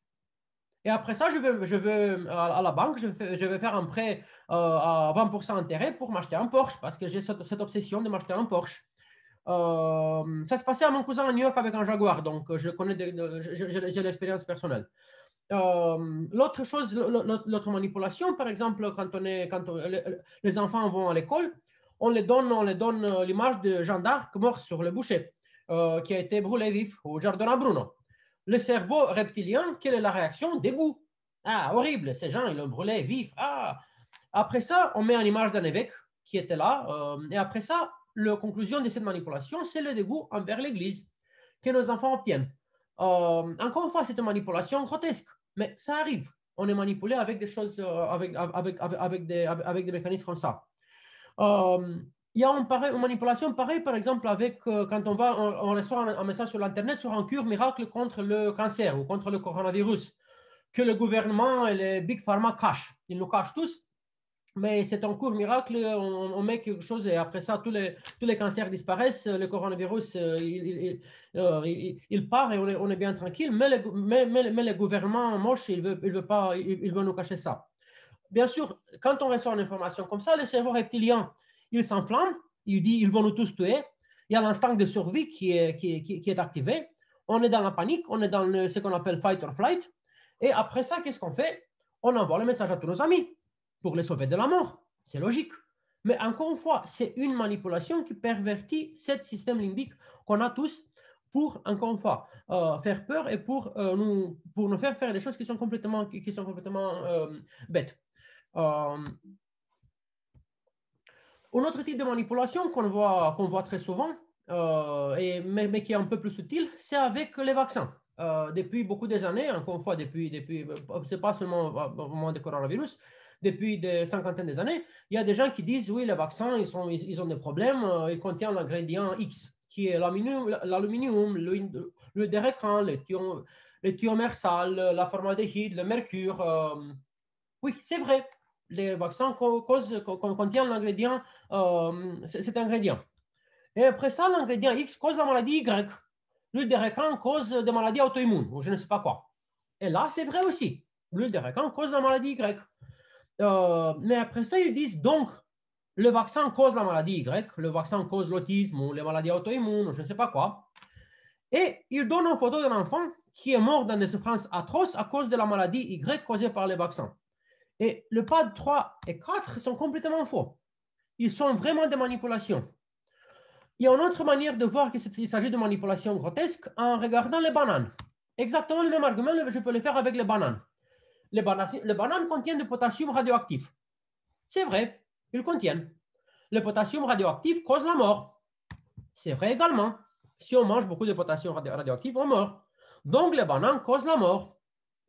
Et après ça, je vais à la banque, je vais faire un prêt à 20% d'intérêt pour m'acheter un Porsche parce que j'ai cette obsession de m'acheter un Porsche. Ça se passait à mon cousin à New York avec un Jaguar, donc je connais, j'ai l'expérience personnelle. L'autre chose, l'autre manipulation, par exemple, quand les enfants vont à l'école, on les donne l'image de Jeanne d'Arc mort sur le bûcher, qui a été brûlé vif au jardin à Bruno. Le cerveau reptilien, quelle est la réaction? Dégoût. Ah, horrible, ces gens, ils l'ont brûlé vif. Ah. Après ça, on met une image d'un évêque qui était là, et après ça, la conclusion de cette manipulation, c'est le dégoût envers l'Église que nos enfants obtiennent. Encore une fois, c'est une manipulation grotesque, mais ça arrive. On est manipulé avec des choses, avec des mécanismes comme ça. Il y a une manipulation pareille, par exemple, avec quand on reçoit un message sur l'Internet sur un cure miracle contre le cancer ou contre le coronavirus, que le gouvernement et les Big Pharma cachent. Ils nous cachent tous. Mais c'est un court miracle, on met quelque chose et après ça, tous les cancers disparaissent, le coronavirus, il part et on est bien tranquille, mais les gouvernements moches, ils veulent nous cacher ça. Bien sûr, quand on reçoit une information comme ça, le cerveau reptilien, il s'enflamme, il dit, ils vont nous tous tuer. Il y a l'instinct de survie qui est activé. On est dans la panique, on est dans ce qu'on appelle fight or flight. Et après ça, qu'est-ce qu'on fait? On envoie le message à tous nos amis pour les sauver de la mort. C'est logique. Mais encore une fois, c'est une manipulation qui pervertit ce système limbique qu'on a tous pour, encore une fois, faire peur et pour nous faire des choses qui sont complètement bêtes. Un autre type de manipulation qu'on voit très souvent, mais qui est un peu plus subtil, c'est avec les vaccins. Depuis beaucoup des années, encore une fois, c'est pas seulement au moment du coronavirus, depuis des cinquantaines d'années, il y a des gens qui disent oui, les vaccins, ils ont des problèmes, ils contiennent l'ingrédient X, qui est l'aluminium, le déréquin, le thiomersal, la formaldéhyde, le mercure. Oui, c'est vrai. Les vaccins contiennent l'ingrédient, cet ingrédient. Et après ça, l'ingrédient X cause la maladie Y. L'huile de récan cause des maladies auto-immunes, ou je ne sais pas quoi. Et là, c'est vrai aussi. L'huile de récan cause la maladie Y. Mais après ça, ils disent donc, le vaccin cause la maladie Y, le vaccin cause l'autisme ou les maladies auto-immunes, ou je ne sais pas quoi. Et ils donnent une photo d'un enfant qui est mort dans des souffrances atroces à cause de la maladie Y causée par les vaccins. Et le pas 3 et 4 sont complètement faux. Ils sont vraiment des manipulations. Il y a une autre manière de voir qu'il s'agit de manipulation grotesque en regardant les bananes. Exactement le même argument, je peux le faire avec les bananes. Les bananes contiennent du potassium radioactif. C'est vrai, ils contiennent. Le potassium radioactif cause la mort. C'est vrai également. Si on mange beaucoup de potassium radioactif, on meurt. Donc les bananes causent la mort.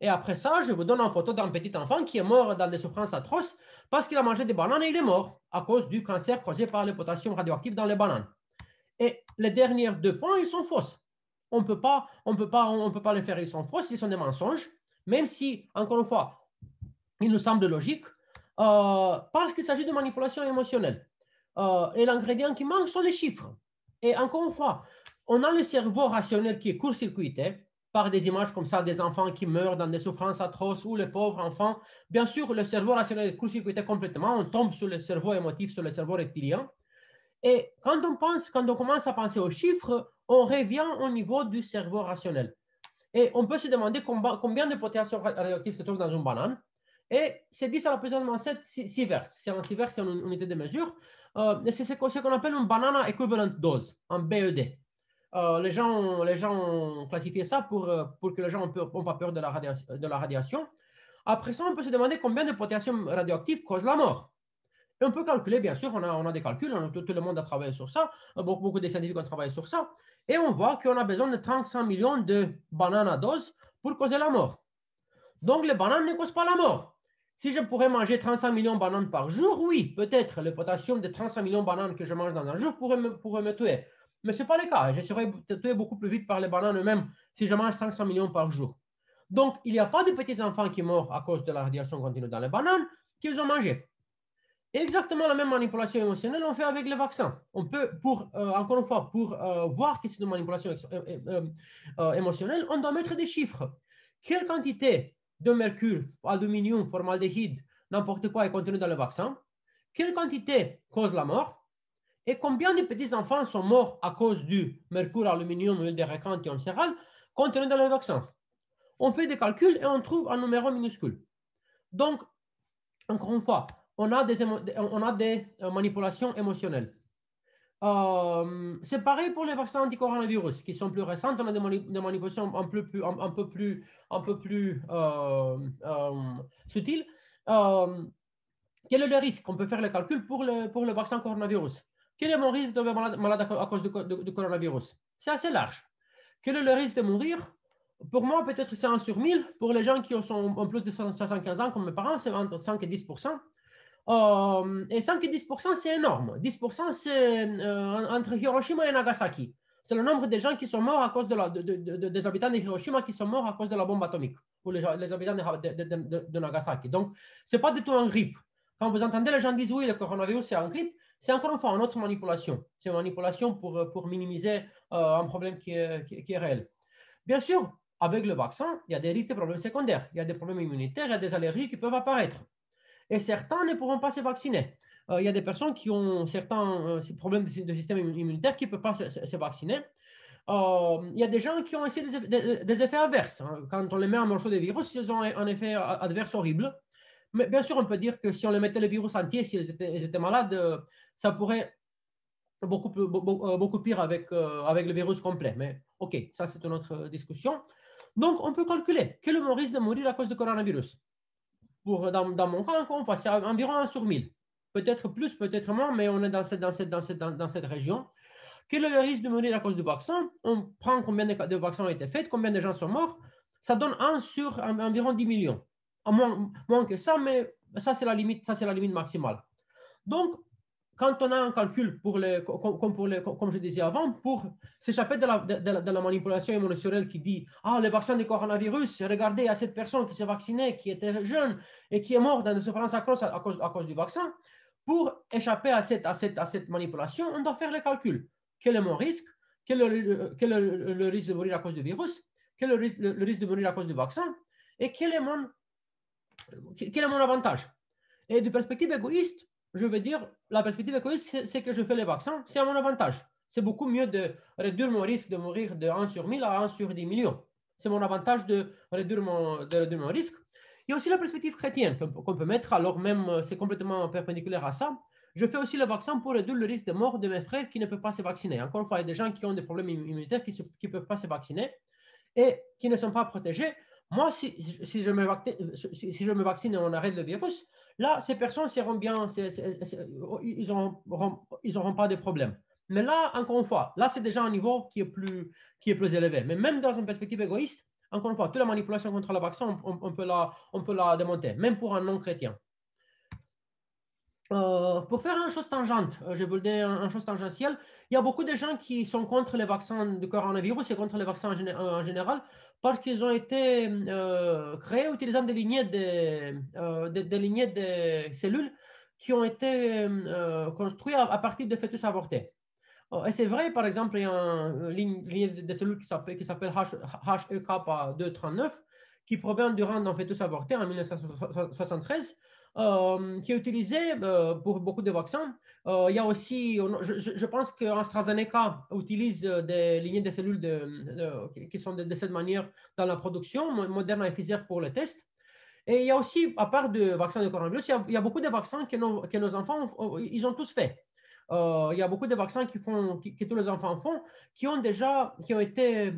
Et après ça, je vous donne une photo d'un petit enfant qui est mort dans des souffrances atroces parce qu'il a mangé des bananes et il est mort à cause du cancer causé par le potassium radioactif dans les bananes. Et les derniers 2 points, ils sont fausses. On ne peut pas les faire, ils sont fausses, ils sont des mensonges, même si, encore une fois, il nous semble logique, parce qu'il s'agit de manipulation émotionnelle. Et l'ingrédient qui manque sont les chiffres. Et encore une fois, on a le cerveau rationnel qui est court-circuité par des images comme ça, des enfants qui meurent dans des souffrances atroces ou les pauvres enfants. Bien sûr, le cerveau rationnel est court-circuité complètement. On tombe sur le cerveau émotif, sur le cerveau reptilien. Et quand on commence à penser aux chiffres, on revient au niveau du cerveau rationnel. Et on peut se demander combien de potassium radioactif se trouve dans une banane. Et c'est 10 à la puissance 7 sievert. C'est un sievert, c'est une unité de mesure. C'est ce qu'on appelle une banana equivalent dose, un BED. Les gens ont classifié ça pour que les gens n'ont pas peur de la radiation. Après ça, on peut se demander combien de potassium radioactif cause la mort. Et on peut calculer, bien sûr, on a des calculs, tout le monde a travaillé sur ça, beaucoup de scientifiques ont travaillé sur ça, et on voit qu'on a besoin de 35 millions de bananes à dose pour causer la mort. Donc, les bananes ne causent pas la mort. Si je pourrais manger 35 millions de bananes par jour, oui, peut-être le potassium de 35 millions de bananes que je mange dans un jour pourrait me tuer. Mais ce n'est pas le cas. Je serais tué beaucoup plus vite par les bananes eux-mêmes si je mange 35 millions par jour. Donc, il n'y a pas de petits enfants qui meurent à cause de la radiation continue dans les bananes qu'ils ont mangées. Exactement la même manipulation émotionnelle on fait avec les vaccins. On peut, encore une fois, pour voir que c'est une manipulation émotionnelle, on doit mettre des chiffres. Quelle quantité de mercure, aluminium, formaldéhyde, n'importe quoi est contenu dans le vaccin? Quelle quantité cause la mort? Et combien de petits enfants sont morts à cause du mercure, aluminium, huile de récant et encéral contenu dans le vaccin? On fait des calculs et on trouve un numéro minuscule. Donc, encore une fois, on a des manipulations émotionnelles. C'est pareil pour les vaccins anti-coronavirus qui sont plus récents. On a des manipulations un peu plus subtiles. Quel est le risque? On peut faire le calcul pour le vaccin coronavirus. Quel est mon risque de tomber malade à cause du coronavirus? C'est assez large. Quel est le risque de mourir? Pour moi, peut-être c'est 1 sur 1000. Pour les gens qui sont en plus de 75 ans, comme mes parents, c'est entre 5 et 10%. Et 5 et 10%, c'est énorme. 10%, c'est entre Hiroshima et Nagasaki. C'est le nombre de gens qui sont morts à cause des habitants de Hiroshima qui sont morts à cause de la bombe atomique, ou les habitants de Nagasaki. Donc, ce n'est pas du tout un grippe. Quand vous entendez les gens dire oui, le coronavirus, c'est un grippe, c'est encore une fois une autre manipulation. C'est une manipulation pour minimiser un problème qui est réel. Bien sûr, avec le vaccin, il y a des risques de problèmes secondaires. Il y a des problèmes immunitaires, il y a des allergies qui peuvent apparaître. Et certains ne pourront pas se vacciner. Il y a des personnes qui ont certains problèmes de système immunitaire qui ne peuvent pas se vacciner. Il y a des gens qui ont essayé des effets adverses. Quand on les met un morceau de virus, ils ont un effet adverse horrible. Mais bien sûr, on peut dire que si on les mettait le virus entier, s'ils étaient malades, ça pourrait beaucoup pire avec le virus complet. Mais OK, ça c'est une autre discussion. Donc, on peut calculer quel est mon risque de mourir à cause du coronavirus. Dans mon cas, encore une fois, c'est environ 1 sur 1000. Peut-être plus, peut-être moins, mais on est dans cette région. Quel est le risque de mourir à cause du vaccin? On prend combien de vaccins ont été faits, combien de gens sont morts. Ça donne 1 sur environ 10 millions. Moins que ça, mais ça, c'est la limite maximale. Donc, quand on a un calcul, comme je disais avant, pour s'échapper de la manipulation émotionnelle qui dit « Ah, le vaccin du coronavirus, regardez, il y a cette personne qui s'est vaccinée, qui était jeune et qui est morte dans des souffrances atroces à cause du vaccin. » Pour échapper à cette manipulation, on doit faire les calculs. Quel est mon risque? Quel est le risque de mourir à cause du virus? Quel est le risque de mourir à cause du vaccin? Et quel est mon avantage? Et de perspective égoïste, je veux dire, la perspective égoïste, c'est que je fais les vaccins, c'est à mon avantage. C'est beaucoup mieux de réduire mon risque de mourir de 1 sur 1000 à 1 sur 10 millions. C'est mon avantage de réduire mon risque. Il y a aussi la perspective chrétienne qu'on peut mettre, alors même c'est complètement perpendiculaire à ça. Je fais aussi le vaccin pour réduire le risque de mort de mes frères qui ne peuvent pas se vacciner. Encore une fois, il y a des gens qui ont des problèmes immunitaires qui ne peuvent pas se vacciner et qui ne sont pas protégés. Moi, si je me vaccine et on arrête le virus, là, ces personnes seront bien, ils n'auront pas de problème. Mais là, encore une fois, là, c'est déjà un niveau qui est plus élevé. Mais même dans une perspective égoïste, encore une fois, toute la manipulation contre le vaccin, on peut la démonter, même pour un non-chrétien. Pour faire une chose tangente, je vous le dis, une chose tangentielle, il y a beaucoup de gens qui sont contre les vaccins du coronavirus et contre les vaccins en général parce qu'ils ont été créés utilisant des lignées de cellules qui ont été construites à partir de fœtus avortés. Et c'est vrai, par exemple, il y a une lignée de cellules qui s'appelle HEK239 qui provient du rang d'un fœtus avorté en 1973, qui est utilisé pour beaucoup de vaccins. Il y a aussi, je pense qu'AstraZeneca utilise des lignées de cellules qui sont de cette manière dans la production, Moderna et Pfizer pour le test. Et il y a aussi, à part de vaccins de coronavirus, il y a beaucoup de vaccins que nos enfants, ils ont tous fait. Il y a beaucoup de vaccins que tous les enfants font, qui ont été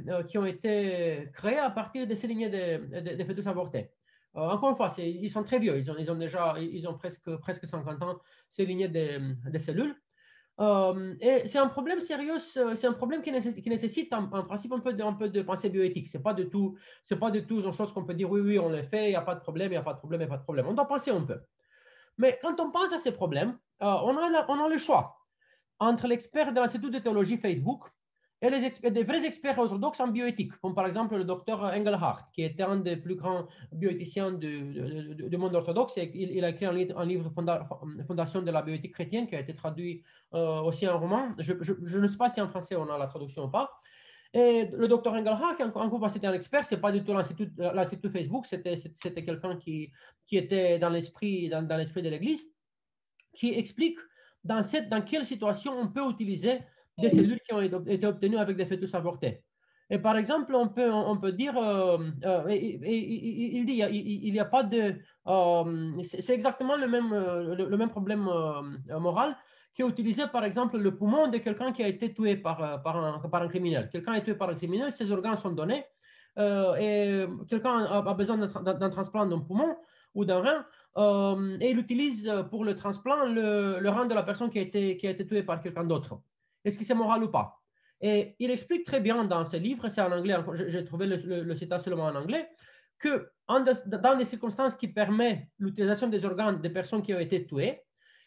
créés à partir de ces lignées de fœtus avortés. Encore une fois, ils sont très vieux, ils ont presque 50 ans, ces lignées de cellules. Et c'est un problème sérieux, c'est un problème qui nécessite en principe un peu de pensée bioéthique. C'est pas du tout une chose qu'on peut dire oui, on le fait, il n'y a pas de problème, il n'y a pas de problème, il n'y a pas de problème. On doit penser un peu. Mais quand on pense à ces problèmes, on a le choix entre l'expert de l'Institut de théologie Facebook et des vrais experts orthodoxes en bioéthique, comme par exemple le docteur Engelhardt, qui était un des plus grands bioéthiciens du monde orthodoxe. Et il a écrit un livre, Fondation de la bioéthique chrétienne, qui a été traduit aussi en roman. Je ne sais pas si en français on a la traduction ou pas. Et le docteur Engelhardt, encore c'était un expert, c'est pas du tout l'Institut Facebook, c'était quelqu'un qui était dans l'esprit de l'Église, qui explique dans quelle situation on peut utiliser des cellules qui ont été obtenues avec des fœtus avortés. Et par exemple, on peut dire, il dit, il n'y a pas de... c'est exactement le même problème moral qui est utilisé, par exemple, le poumon de quelqu'un qui a été tué par un criminel. Quelqu'un est tué par un criminel, ses organes sont donnés, et quelqu'un a besoin d'un transplant d'un poumon ou d'un rein, et il utilise pour le transplant le rein de la personne qui a été tuée par quelqu'un d'autre. Est-ce que c'est moral ou pas? Et il explique très bien dans ses livres, c'est en anglais, j'ai trouvé le citat seulement en anglais, que dans des circonstances qui permettent l'utilisation des organes des personnes qui ont été tuées,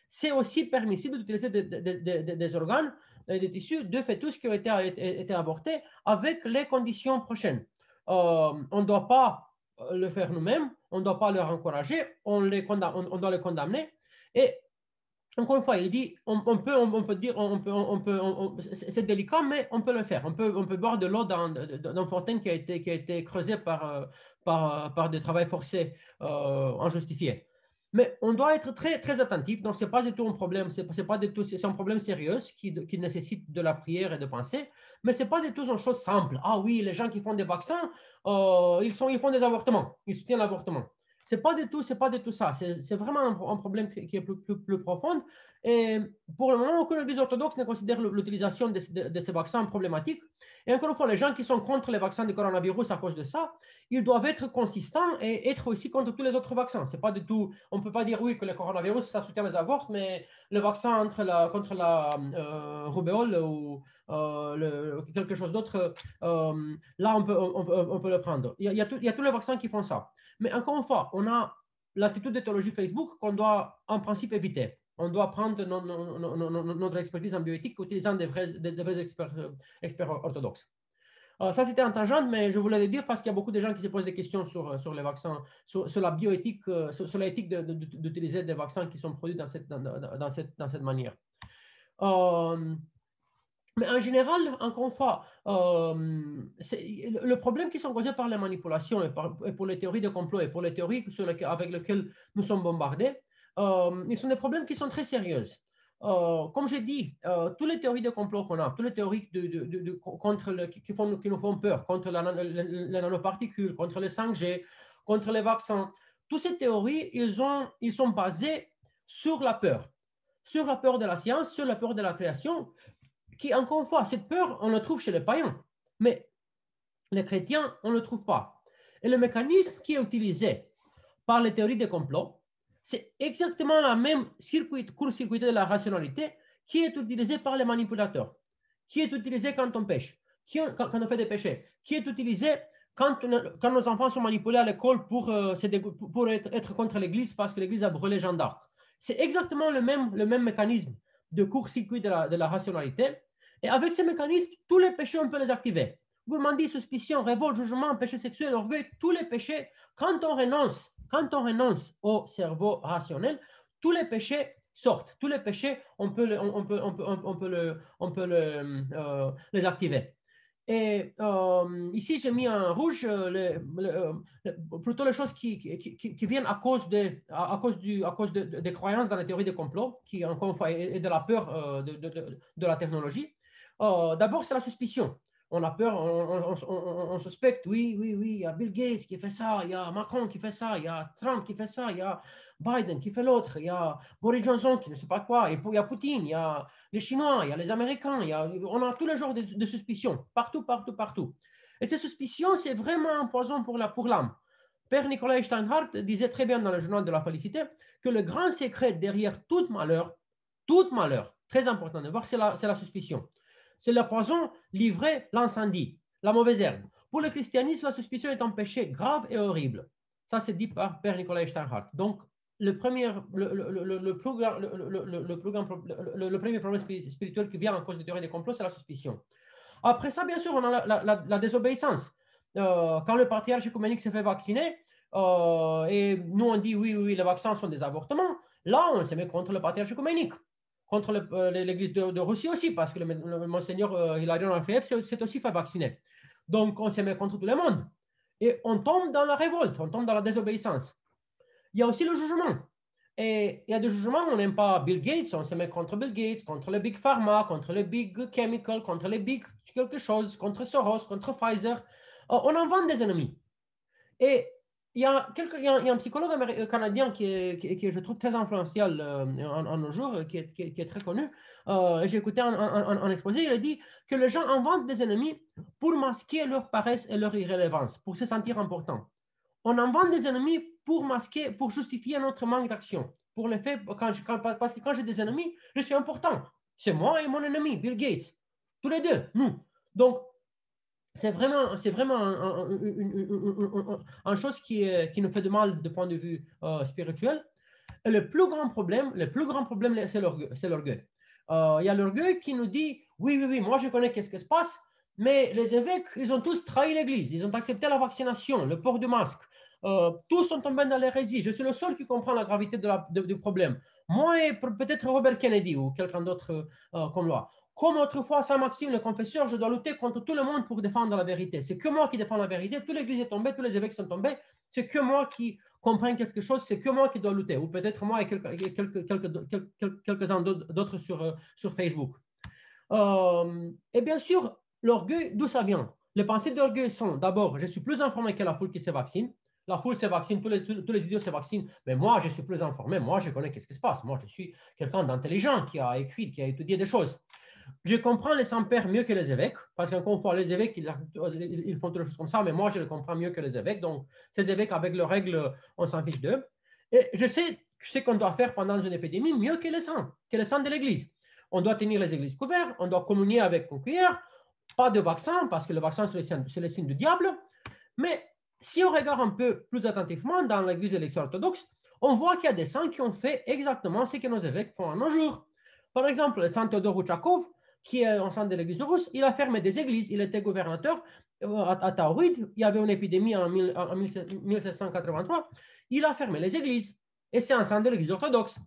c'est aussi permissible d'utiliser des organes, des tissus de fœtus qui ont été avortés avec les conditions prochaines. On ne doit pas le faire nous-mêmes, on ne doit pas leur encourager, on doit les condamner. Et encore une fois, il dit, on peut dire, c'est délicat, mais on peut le faire. On peut boire de l'eau d'un fontaine qui a été creusé par des travaux forcés injustifiés. Mais on doit être très, très attentif. Donc, ce n'est pas du tout un problème. C'est un problème sérieux qui nécessite de la prière et de pensée. Mais ce n'est pas du tout une chose simple. Ah oui, les gens qui font des vaccins, ils font des avortements. Ils soutiennent l'avortement. C'est pas du tout ça. C'est vraiment un problème qui est plus profond. Et pour le moment, aucune église orthodoxe ne considère l'utilisation de ces vaccins problématique. Et encore une fois, les gens qui sont contre les vaccins du coronavirus à cause de ça, ils doivent être consistants et être aussi contre tous les autres vaccins. C'est pas du tout, on ne peut pas dire oui que le coronavirus, ça soutient les avortes, mais le vaccin contre la rubéole ou quelque chose d'autre, là, on peut le prendre. Il y a tous les vaccins qui font ça. Mais encore une fois, on a l'Institut de théologie Facebook qu'on doit en principe éviter. On doit prendre notre expertise en bioéthique utilisant des vrais experts orthodoxes. Ça, c'était en tangente, mais je voulais le dire parce qu'il y a beaucoup de gens qui se posent des questions sur les vaccins, sur la bioéthique, sur l'éthique d'utiliser des vaccins qui sont produits dans cette manière. Mais en général, encore une fois, le problème qui sont causés par les manipulations et pour les théories de complot et pour les théories avec lesquelles nous sommes bombardés, ils sont des problèmes qui sont très sérieuses. Comme j'ai dit, toutes les théories de complot qu'on a, toutes les théories qui nous font peur, contre les nanoparticules, contre les 5G, contre les vaccins, toutes ces théories, ils sont basées sur la peur de la science, sur la peur de la création, qui, encore une fois, cette peur, on le trouve chez les païens, mais les chrétiens, on ne le trouve pas. Et le mécanisme qui est utilisé par les théories des complots, c'est exactement la même court-circuité de la rationalité qui est utilisée par les manipulateurs, qui est utilisée quand on pêche, quand on fait des péchés, qui est utilisée quand nos enfants sont manipulés à l'école pour être contre l'Église parce que l'Église a brûlé Jeanne d'Arc. C'est exactement le même mécanisme de court-circuit de la rationalité. Et avec ces mécanismes, tous les péchés, on peut les activer. Gourmandise, suspicion, révolte, jugement, péché sexuel, orgueil, tous les péchés, quand on renonce au cerveau rationnel, tous les péchés sortent. Tous les péchés, on peut les activer. Et ici, j'ai mis en rouge plutôt les choses qui viennent à cause des croyances dans la théorie des complots, qui encore une fois est de la peur de la technologie. D'abord, c'est la suspicion. On a peur, on suspecte, oui, il y a Bill Gates qui fait ça, il y a Macron qui fait ça, il y a Trump qui fait ça, il y a Biden qui fait l'autre, il y a Boris Johnson qui ne sait pas quoi, il y a Poutine, il y a les Chinois, il y a les Américains, on a tous les genres de suspicions, partout. Et ces suspicions, c'est vraiment un poison pour l'âme. Père Nicolas Steinhardt disait très bien dans le journal de la félicité que le grand secret derrière tout malheur, très important de voir, c'est la suspicion. C'est le poison livré, l'incendie, la mauvaise herbe. Pour le christianisme, la suspicion est un péché grave et horrible. Ça, c'est dit par Père Nicolas Steinhardt. Donc, le premier problème spirituel qui vient en cause de théorie des complots, c'est la suspicion. Après ça, bien sûr, on a la désobéissance. Quand le patriarche œcuménique s'est fait vacciner, et nous on dit oui, les vaccins sont des avortements, là on se met contre le patriarche œcuménique, contre l'église de Russie aussi, parce que le monseigneur Hilarion Alfeev s'est aussi fait vacciner. Donc on se met contre tout le monde. Et on tombe dans la révolte, on tombe dans la désobéissance. Il y a aussi le jugement. Et il y a des jugements, on n'aime pas Bill Gates, on se met contre Bill Gates, contre le Big Pharma, contre le Big Chemical, contre les Big quelque chose, contre Soros, contre Pfizer. On invente des ennemis. Et il y a un psychologue canadien qui je trouve très influentiel en nos jours, qui est très connu. J'ai écouté un exposé, il a dit que les gens inventent des ennemis pour masquer leur paresse et leur irrélevance, pour se sentir important. On invente des ennemis pour masquer, pour justifier notre manque d'action. Pour le fait, parce que quand j'ai des ennemis, je suis important. C'est moi et mon ennemi, Bill Gates. Tous les deux, nous. Donc, c'est vraiment une chose qui nous fait de mal du point de vue spirituel. Et le plus grand problème, c'est l'orgueil. Il y a l'orgueil qui nous dit, oui, moi je connais qu'est-ce qui se passe, mais les évêques, ils ont tous trahi l'Église, ils ont accepté la vaccination, le port du masque. Tous sont tombés dans l'hérésie. Je suis le seul qui comprend la gravité du problème. Moi et peut-être Robert Kennedy ou quelqu'un d'autre comme moi. Comme autrefois Saint-Maxime, le confesseur, je dois lutter contre tout le monde pour défendre la vérité. C'est que moi qui défends la vérité. Toute l'Église est tombée, tous les évêques sont tombés. C'est que moi qui comprends quelque chose, c'est que moi qui dois lutter. Ou peut-être moi et quelques-uns d'autres sur Facebook. Et bien sûr, l'orgueil, d'où ça vient? Les pensées d'orgueil sont, d'abord, je suis plus informé que la foule qui se vaccine. La foule se vaccine, tous les idiots se vaccinent, mais moi, je suis plus informé. Moi, je connais qu'est-ce qui se passe. Moi, je suis quelqu'un d'intelligent qui a écrit, qui a étudié des choses. Je comprends les saints-pères mieux que les évêques, parce qu'encore une fois, les évêques, ils font toutes les choses comme ça, mais moi, je le comprends mieux que les évêques. Donc, ces évêques, avec leurs règles, on s'en fiche d'eux. Et je sais ce qu'on doit faire pendant une épidémie mieux que les saints de l'Église. On doit tenir les églises couvertes, on doit communier avec une cuillère, pas de vaccin, parce que le vaccin, c'est le signe du diable. Mais si on regarde un peu plus attentivement dans l'Église de l'Église orthodoxe, on voit qu'il y a des saints qui ont fait exactement ce que nos évêques font à nos jours. Par exemple, le saint Théodore Rouchakov, qui est un saint de l'Église russe, il a fermé des églises, il était gouverneur à Tauride, il y avait une épidémie en 1783, il a fermé les églises. Et c'est un saint de l'Église orthodoxe.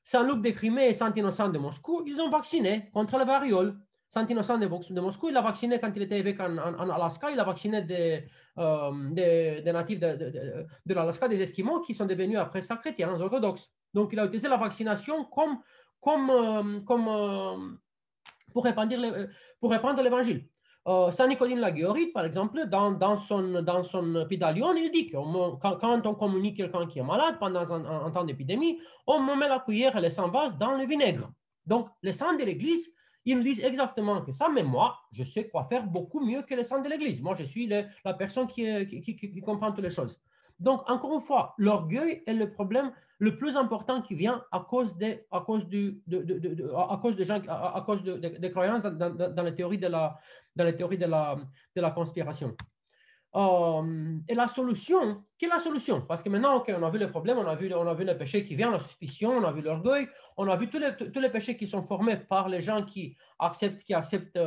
Saint Luc de Crimée et Saint Innocent de Moscou, ils ont vacciné contre la variole. Saint Innocent de Moscou, il a vacciné quand il était évêque en Alaska, il a vacciné des natifs de l'Alaska, des Esquimaux, qui sont devenus après ça chrétiens orthodoxes. Donc, il a utilisé la vaccination comme pour répandre l'évangile. Saint Nicodème Laguiorite, par exemple, dans son Pidalion, il dit que quand on communique quelqu'un qui est malade pendant un temps d'épidémie, on met la cuillère et le sang vase dans le vinaigre. Donc, les saints de l'Église, ils nous disent exactement que ça, mais moi, je sais quoi faire beaucoup mieux que les saints de l'Église. Moi, je suis la personne qui comprend toutes les choses. Donc, encore une fois, l'orgueil est le problème le plus important qui vient à cause des croyances dans les théories de la conspiration. Et la solution, quelle est la solution? Parce que maintenant, okay, on a vu les problèmes, on a vu le péché qui vient, la suspicion, on a vu l'orgueil, on a vu tous les péchés qui sont formés par les gens qui acceptent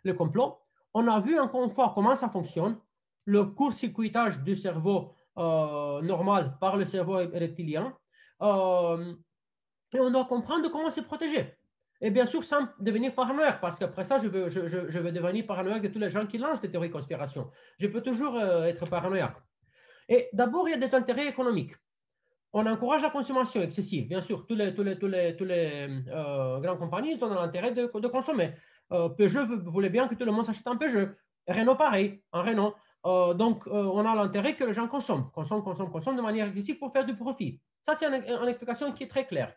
le complot. On a vu encore une fois comment ça fonctionne, le court-circuitage du cerveau normal par le cerveau reptilien. Et on doit comprendre comment se protéger. Et bien sûr, sans devenir paranoïaque, parce qu'après ça, je vais devenir paranoïaque de tous les gens qui lancent des théories de conspiration. Je peux toujours être paranoïaque. Et d'abord, il y a des intérêts économiques. On encourage la consommation excessive. Bien sûr, tous les grandes compagnies ont l'intérêt de consommer. Peugeot voulait bien que tout le monde s'achète un Peugeot. Renault, pareil, un Renault. Donc, on a l'intérêt que les gens consomment de manière excessive pour faire du profit. Ça, c'est une explication qui est très claire.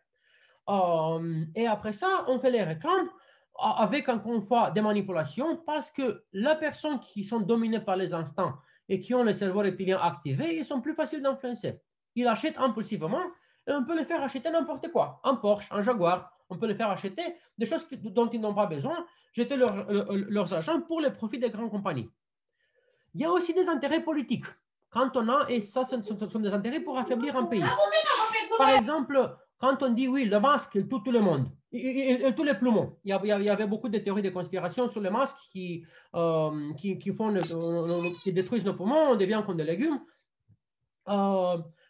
Et après ça, on fait les réclames avec, encore une fois, des manipulations parce que les personnes qui sont dominées par les instincts et qui ont le cerveau reptilien activé, ils sont plus faciles d'influencer. Ils achètent impulsivement et on peut les faire acheter n'importe quoi. Un Porsche, un Jaguar. On peut les faire acheter des choses dont ils n'ont pas besoin, jeter leurs argent pour les profits des grandes compagnies. Il y a aussi des intérêts politiques. Quand on a, et ça, ce sont des intérêts pour affaiblir un pays. Par exemple, quand on dit oui, le masque, il tue tout le monde, il tue les poumons. Il y avait beaucoup de théories de conspiration sur les masques qui détruisent nos poumons, on devient comme des légumes.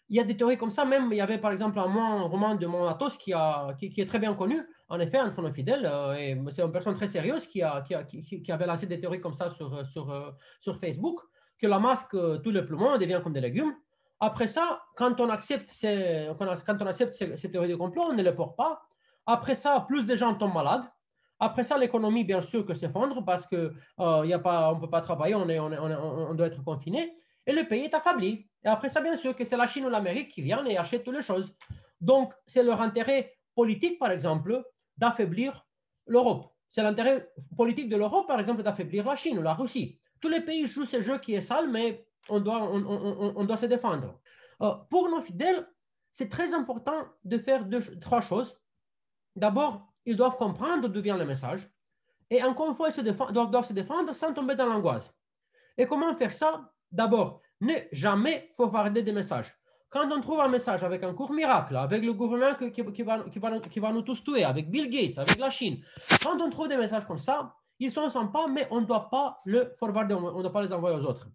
Il y a des théories comme ça, même il y avait par exemple un roman de Mont Athos qui est très bien connu, en effet, entre nos fidèles, et c'est une personne très sérieuse qui avait lancé des théories comme ça sur Facebook, que la masque tue les poumons, on devient comme des légumes. Après ça, quand on accepte ces théories de complot, on ne les porte pas. Après ça, plus de gens tombent malades. Après ça, l'économie, bien sûr, que s'effondre parce qu'on ne peut pas travailler, on doit être confiné. Et le pays est affaibli. Et après ça, bien sûr, que c'est la Chine ou l'Amérique qui viennent et achètent toutes les choses. Donc, c'est leur intérêt politique, par exemple, d'affaiblir l'Europe. C'est l'intérêt politique de l'Europe, par exemple, d'affaiblir la Chine ou la Russie. Tous les pays jouent ce jeu qui est sale, mais on doit se défendre. Pour nos fidèles, c'est très important de faire trois choses. D'abord, ils doivent comprendre d'où vient le message. Et encore une fois, ils doivent se défendre sans tomber dans l'angoisse. Et comment faire ça? D'abord, ne jamais forwarder des messages. Quand on trouve un message avec un court miracle, avec le gouvernement qui va nous tous tuer, avec Bill Gates, avec la Chine, quand on trouve des messages comme ça, ils sont sympas, mais on ne doit pas le forwarder, on ne doit pas les envoyer aux autres.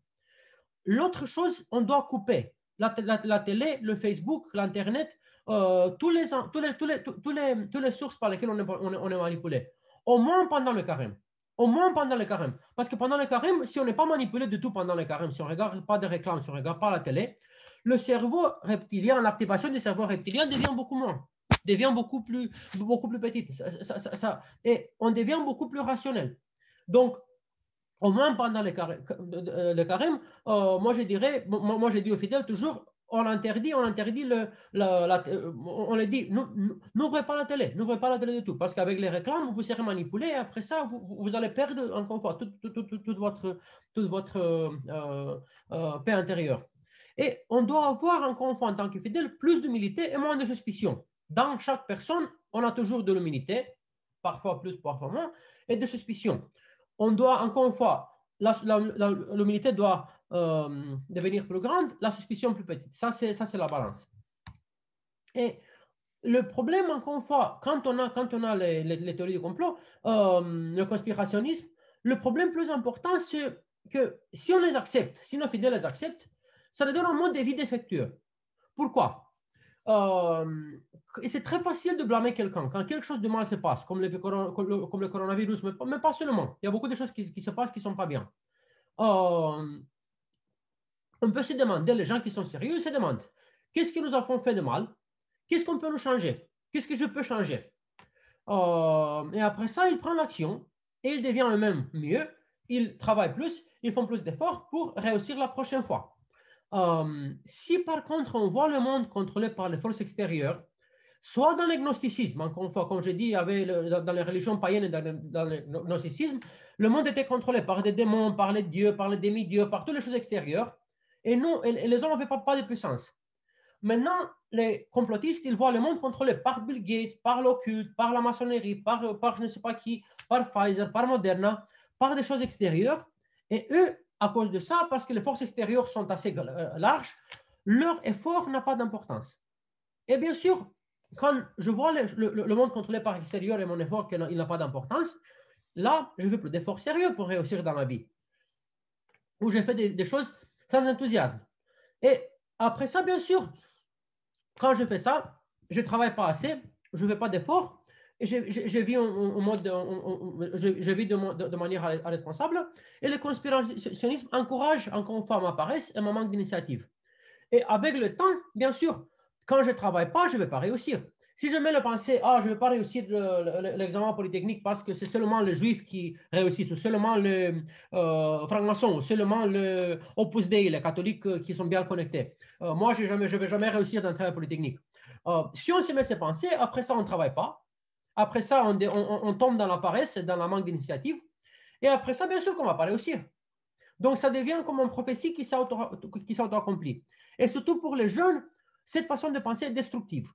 L'autre chose, on doit couper la télé, le Facebook, l'Internet, toutes les sources par lesquelles on est manipulé. Au moins pendant le carême. Au moins pendant le carême. Parce que pendant le carême, si on n'est pas manipulé du tout pendant le carême, si on ne regarde pas de réclames, si on ne regarde pas la télé, le cerveau reptilien, l'activation du cerveau reptilien devient beaucoup moins, devient beaucoup plus petite. Et on devient beaucoup plus rationnel. Donc, au moins pendant le carême, moi je dirais, moi je dis aux fidèles toujours, on interdit on les dit, n'ouvrez pas la télé, n'ouvrez pas la télé du tout, parce qu'avec les réclames, vous serez manipulé, et après ça, vous allez perdre encore une fois toute votre paix intérieure. Et on doit avoir encore une fois en tant que fidèle plus d'humilité et moins de suspicion. Dans chaque personne, on a toujours de l'humilité, parfois plus, parfois moins, et de suspicion. On doit, encore une fois, l'humilité doit devenir plus grande, la suspicion plus petite. Ça, c'est la balance. Et le problème, encore une fois, quand on a les théories du complot, le conspirationnisme, le problème plus important, c'est que si on les accepte, si nos fidèles les acceptent, ça leur donne un mode de vie défectueux. Pourquoi? Et c'est très facile de blâmer quelqu'un quand quelque chose de mal se passe, comme le coronavirus, mais pas seulement. Il y a beaucoup de choses qui se passent qui ne sont pas bien. On peut se demander, les gens qui sont sérieux se demandent, qu'est-ce qui nous a fait de mal? Qu'est-ce qu'on peut nous changer? Qu'est-ce que je peux changer? Et après ça, ils prennent l'action et ils deviennent eux-mêmes mieux, ils travaillent plus, ils font plus d'efforts pour réussir la prochaine fois. Si par contre on voit le monde contrôlé par les forces extérieures, soit dans l'agnosticisme, encore une fois, comme je dis, dans les religions païennes et dans le gnosticisme, le monde était contrôlé par des démons, par les dieux, par les demi-dieux, par toutes les choses extérieures, et les hommes n'avaient pas de puissance. Maintenant, les complotistes, ils voient le monde contrôlé par Bill Gates, par l'occulte, par la maçonnerie, par je ne sais pas qui, par Pfizer, par Moderna, par des choses extérieures, et eux, à cause de ça, parce que les forces extérieures sont assez larges, leur effort n'a pas d'importance. Et bien sûr, quand je vois le monde contrôlé par l'extérieur et mon effort qu'il n'a pas d'importance, là, je veux plus d'efforts sérieux pour réussir dans la vie. Où j'ai fait des choses sans enthousiasme. Et après ça, bien sûr, quand je fais ça, je ne travaille pas assez, je ne fais pas d'effort, et je vis en mode, je vis de manière responsable, et le conspirationnisme encourage encore une fois ma paresse et mon manque d'initiative. Et avec le temps, bien sûr, quand je ne travaille pas, je ne vais pas réussir. Si je mets le pensée, ah, je ne vais pas réussir l'examen polytechnique parce que c'est seulement les juifs qui réussissent, ou seulement les francs-maçons, ou seulement les Opus Dei, les catholiques qui sont bien connectés. Moi, je ne vais jamais réussir dans le travail polytechnique. Si on se met ces pensées, après ça, on ne travaille pas. Après ça, on tombe dans la paresse, dans la manque d'initiative. Et après ça, bien sûr qu'on ne va pas réussir. Donc, ça devient comme une prophétie qui s'auto-accomplit. Et surtout pour les jeunes, cette façon de penser est destructive.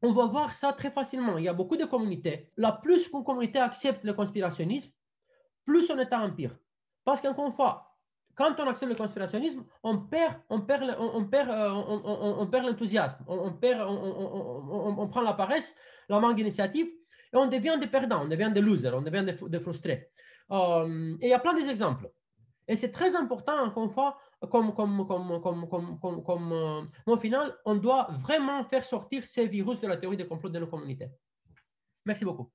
On va voir ça très facilement. Il y a beaucoup de communautés. La plus qu'une communauté accepte le conspirationnisme, plus on est à empire. Parce qu'encore une fois, quand on accepte le conspirationnisme, on perd l'enthousiasme, on prend la paresse, la manque d'initiative, et on devient des perdants, on devient des losers, on devient des frustrés. Et il y a plein d'exemples. Et c'est très important, encore une fois, au final, on doit vraiment faire sortir ces virus de la théorie des complots de nos communautés. Merci beaucoup.